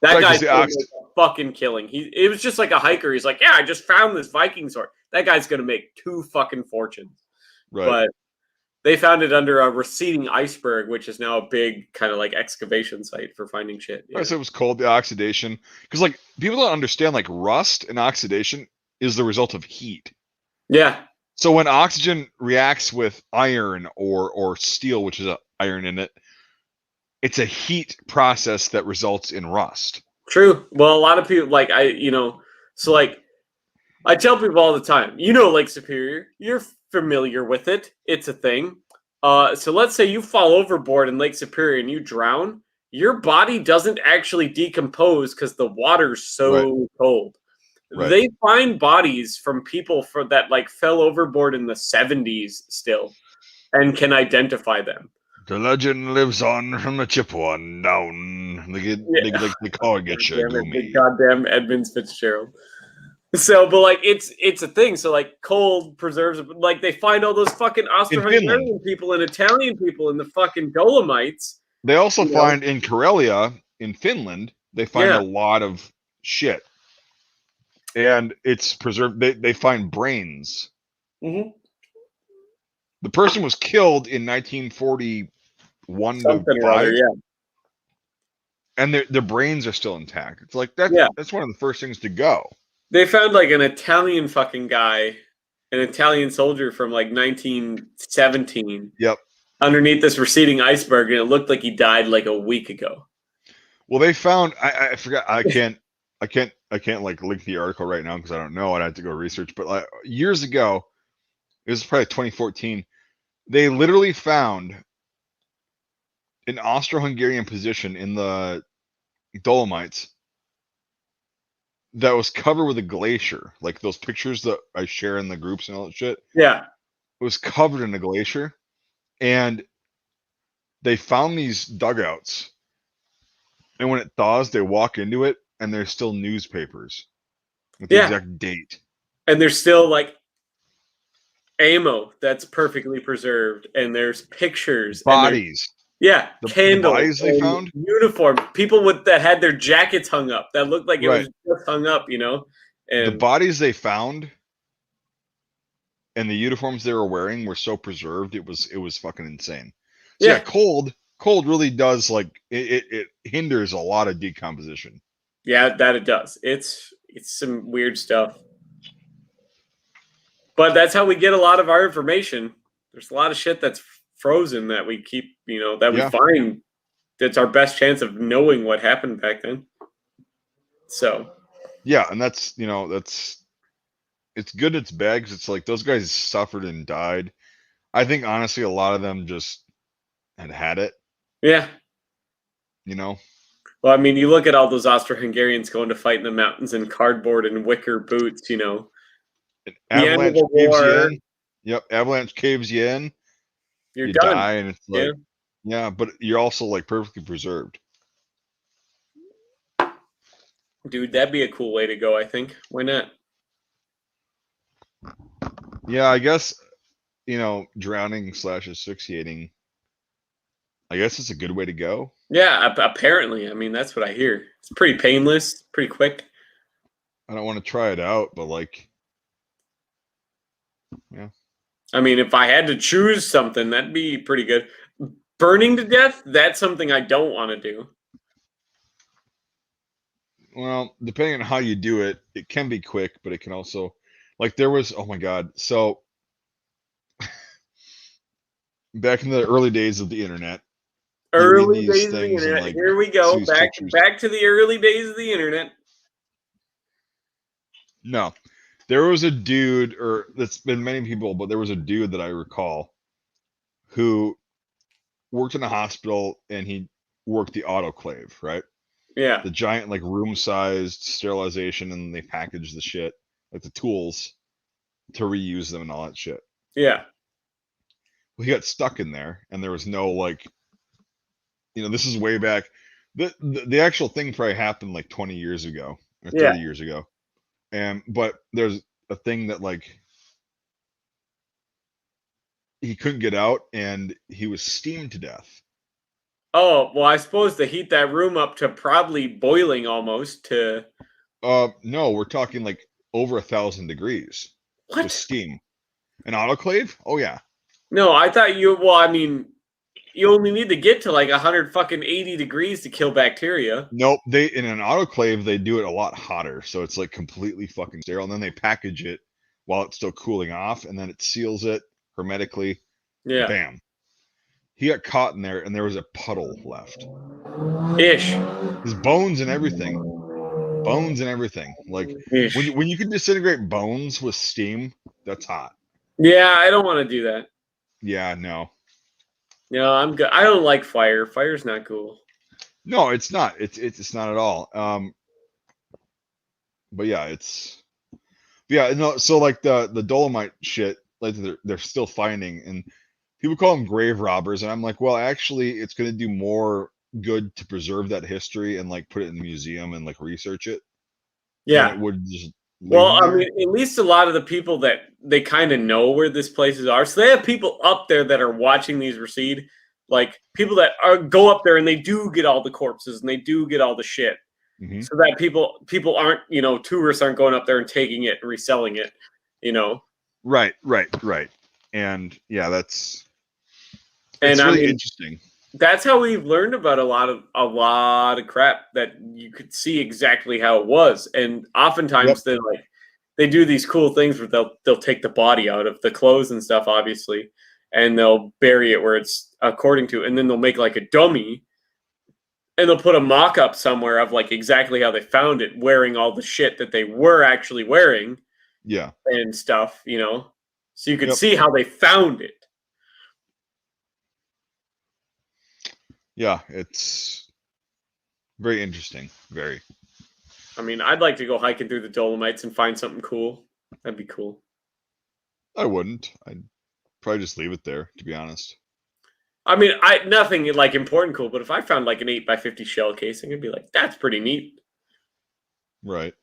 That guy's a fucking killing. It was just like a hiker. He's like, yeah, I just found this Viking sword. That guy's gonna make 2 fucking fortunes. Right. But they found it under a receding iceberg, which is now a big kind of like excavation site for finding shit. Yeah. So it was called the oxidation because like people don't understand like rust and oxidation is the result of heat. Yeah. So when oxygen reacts with iron or steel, which is iron in it, it's a heat process that results in rust. True. Well, a lot of people like so like I tell people all the time, Lake Superior, you're familiar with it. It's a thing. So let's say you fall overboard in Lake Superior and you drown. Your body doesn't actually decompose because the water's so cold. Right. They find bodies from people that like fell overboard in the 70s still and can identify them. The legend lives on from the Chippewa down. The car gets you. The goddamn Edmund Fitzgerald. So, but like it's a thing. So like cold preserves, like they find all those fucking Austro-Hungarian people and Italian people in the fucking Dolomites. They also find in Karelia in Finland, they find a lot of shit. And it's preserved. They find brains. Mm-hmm. The person was killed in 1941 to 5. And their brains are still intact. It's like that's one of the first things to go. They found like an Italian fucking guy, an Italian soldier from like 1917. Yep. Underneath this receding iceberg, and it looked like he died like a week ago. Well, they found I forgot I can't like link the article right now because I don't know. I'd have to go research. But like years ago, it was probably 2014. They literally found an Austro-Hungarian position in the Dolomites that was covered with a glacier. Like those pictures that I share in the groups and all that shit. Yeah. It was covered in a glacier, and they found these dugouts. And when it thaws, they walk into it, and there's still newspapers with the exact date. And there's still like ammo that's perfectly preserved, and there's pictures, bodies. Candles, the bodies they found, uniform, people that had their jackets hung up that looked like it was just hung up, you know. And the bodies they found and the uniforms they were wearing were so preserved, it was fucking insane. So cold really does like it hinders a lot of decomposition. Yeah, that it does. It's some weird stuff. But that's how we get a lot of our information. There's a lot of shit that's frozen that we keep, that we find. That's our best chance of knowing what happened back then. So. Yeah, and that's, it's good, it's bad, because it's like those guys suffered and died. I think, honestly, a lot of them just had it. Yeah. Well, I mean, you look at all those Austro-Hungarians going to fight in the mountains in cardboard and wicker boots, An avalanche caves you in. Yep, avalanche caves you in. You done. Die, and it's like, but you're also like perfectly preserved. Dude, that'd be a cool way to go, I think. Why not? Yeah, I guess, drowning / asphyxiating, I guess it's a good way to go. Yeah, apparently. I mean, that's what I hear. It's pretty painless, pretty quick. I don't want to try it out, but like, yeah. I mean, if I had to choose something, that'd be pretty good. Burning to death, that's something I don't want to do. Well, depending on how you do it, it can be quick, but it can also, like, there was, oh my God. So back in the early days of the internet. Early days of the internet. Like, here we go. Back to the early days of the internet. No. There was a dude, or that's been many people, but there was a dude that I recall who worked in a hospital, and he worked the autoclave, right? Yeah. The giant, like, room-sized sterilization, and they package the shit, like the tools, to reuse them and all that shit. Yeah. Well, he got stuck in there, and there was no, like, this is way back. The actual thing probably happened like 20 years ago or 30 years ago. But there's a thing that, like, he couldn't get out, and he was steamed to death. Oh, well, I suppose to heat that room up to probably boiling almost to. No, we're talking like over 1,000 degrees. What? With steam. An autoclave? Oh yeah. No, I thought you. Well, I mean, you only need to get to like 180 degrees to kill bacteria. Nope. In an autoclave, they do it a lot hotter, so it's like completely fucking sterile, and then they package it while it's still cooling off, and then it seals it hermetically. Yeah. Bam. He got caught in there, and there was a puddle left. Ish. His bones and everything. Like, when you can disintegrate bones with steam, that's hot. Yeah, I don't want to do that. Yeah, no. No, I'm good. I don't like fire. Fire's not cool. No, it's not. It's not at all. But yeah, no. So like the Dolomite shit, like they're still finding, and people call them grave robbers, and I'm like, well, actually, it's going to do more good to preserve that history and like put it in the museum and like research it. Yeah, it would just. Well, I mean, at least a lot of the people that they kind of know where these places are. So they have people up there that are watching these recede, like people that go up there and they do get all the corpses and they do get all the shit. Mm-hmm. So that people aren't, tourists aren't going up there and taking it and reselling it, Right. And yeah, it's really interesting. That's how we've learned about a lot of crap that you could see exactly how it was. And oftentimes they do these cool things where they'll take the body out of the clothes and stuff, obviously, and they'll bury it where it's according to, and then they'll make like a dummy And they'll put a mock-up somewhere of like exactly how they found it, wearing all the shit that they were actually wearing. Yeah. And stuff, you know. So you could Yep. see how they found it. Yeah, it's very interesting. Very. I mean, I'd like to go hiking through the Dolomites and find something cool. That'd be cool. I wouldn't. I'd probably just leave it there, to be honest. I mean, nothing like important cool, but if I found like an 8x50 shell casing, I'd be like, that's pretty neat. Right.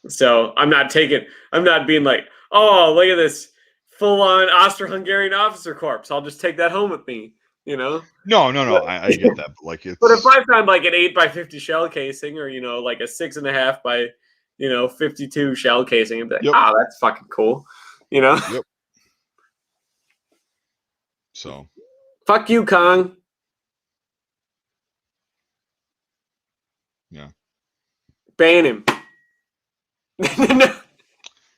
So I'm not being like, oh, look at this full-on Austro-Hungarian officer corpse. I'll just take that home with me, you know? No. I get that, but like it's. But if I found like an 8x50 shell casing, or like a 6.5 by 52 shell casing, I'd be like, oh, that's fucking cool, you know? Yep. So. Fuck you, Kong. Yeah. Ban him. No.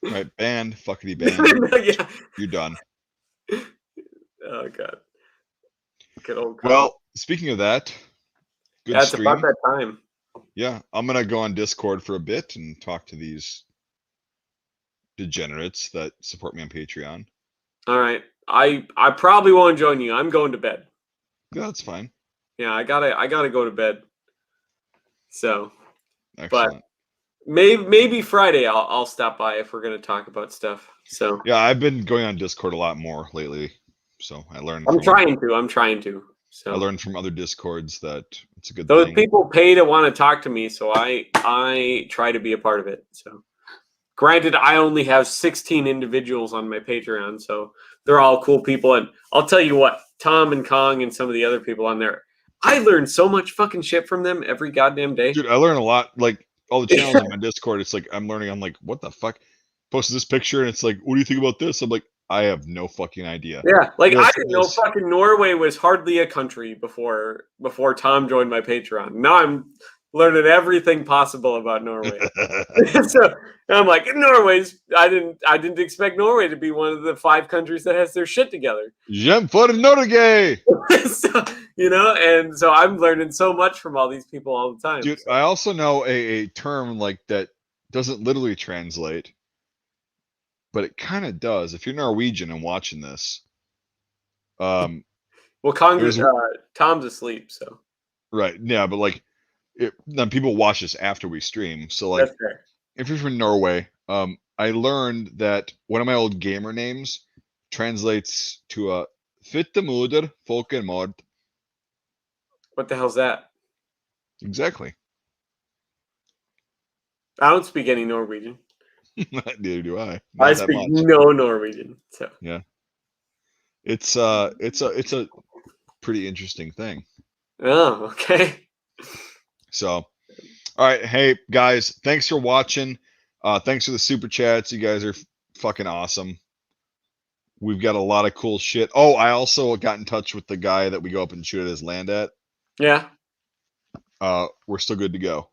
Right, banned. Fuckity banned. Yeah. You're done. Oh god. Good old Kong. Well, speaking of that, good stream. It's about that time. Yeah, I'm gonna go on Discord for a bit and talk to these degenerates that support me on Patreon. All right. I probably won't join you. I'm going to bed. Yeah, that's fine. Yeah, I gotta go to bed. So, excellent. But maybe Friday I'll stop by if we're gonna talk about stuff. So yeah, I've been going on Discord a lot more lately. So I learned. I'm trying to. So I learned from other Discords that it's a good those thing. people pay to want to talk to me, so I try to be a part of it. So granted, I only have 16 individuals on my Patreon, so they're all cool people. And I'll tell you what, Tom and Kong and some of the other people on there, I learn so much fucking shit from them every goddamn day. Dude, I learn a lot. Like all the channels on my Discord, it's like I'm learning. I'm like, what the fuck? Posted this picture and it's like, what do you think about this? I'm like, I have no fucking idea. Yeah, like I didn't know fucking Norway was hardly a country before Tom joined my Patreon. Now I'm learning everything possible about Norway. So I'm like, Norway's. I didn't expect Norway to be one of the 5 countries that has their shit together. J'aime for Norway. So, and so I'm learning so much from all these people all the time. Dude, so. I also know a term like that doesn't literally translate, but it kind of does. If you're Norwegian and watching this, well, Tom's asleep, so right, yeah, but like, then people watch this after we stream. So like, if you're from Norway, I learned that one of my old gamer names translates to a Fittemoder Folkemord. What the hell's that? Exactly. I don't speak any Norwegian. Neither do I. I speak no Norwegian. So yeah, it's a pretty interesting thing. Oh, okay. So, all right, hey guys, thanks for watching. Thanks for the super chats. You guys are fucking awesome. We've got a lot of cool shit. Oh, I also got in touch with the guy that we go up and shoot at his land at. Yeah. We're still good to go.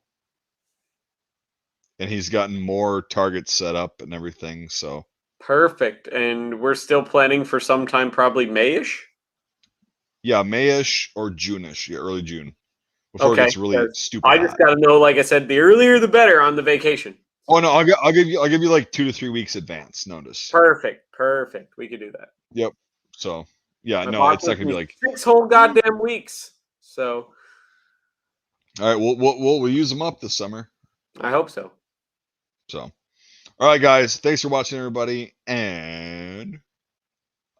And he's gotten more targets set up and everything, so. Perfect. And we're still planning for sometime probably May-ish? Yeah, May-ish or June-ish. Yeah, early June. Before it gets really stupid. I just got to know, like I said, the earlier the better on the vacation. Oh no, I'll give you like 2 to 3 weeks advance notice. Perfect. We could do that. Yep. So yeah, no, it's not gonna be like 6 whole goddamn weeks. So. All right, we'll use them up this summer. I hope so. So, all right, guys, thanks for watching, everybody, and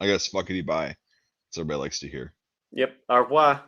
I guess fuckity bye. That's what everybody likes to hear. Yep. Au revoir.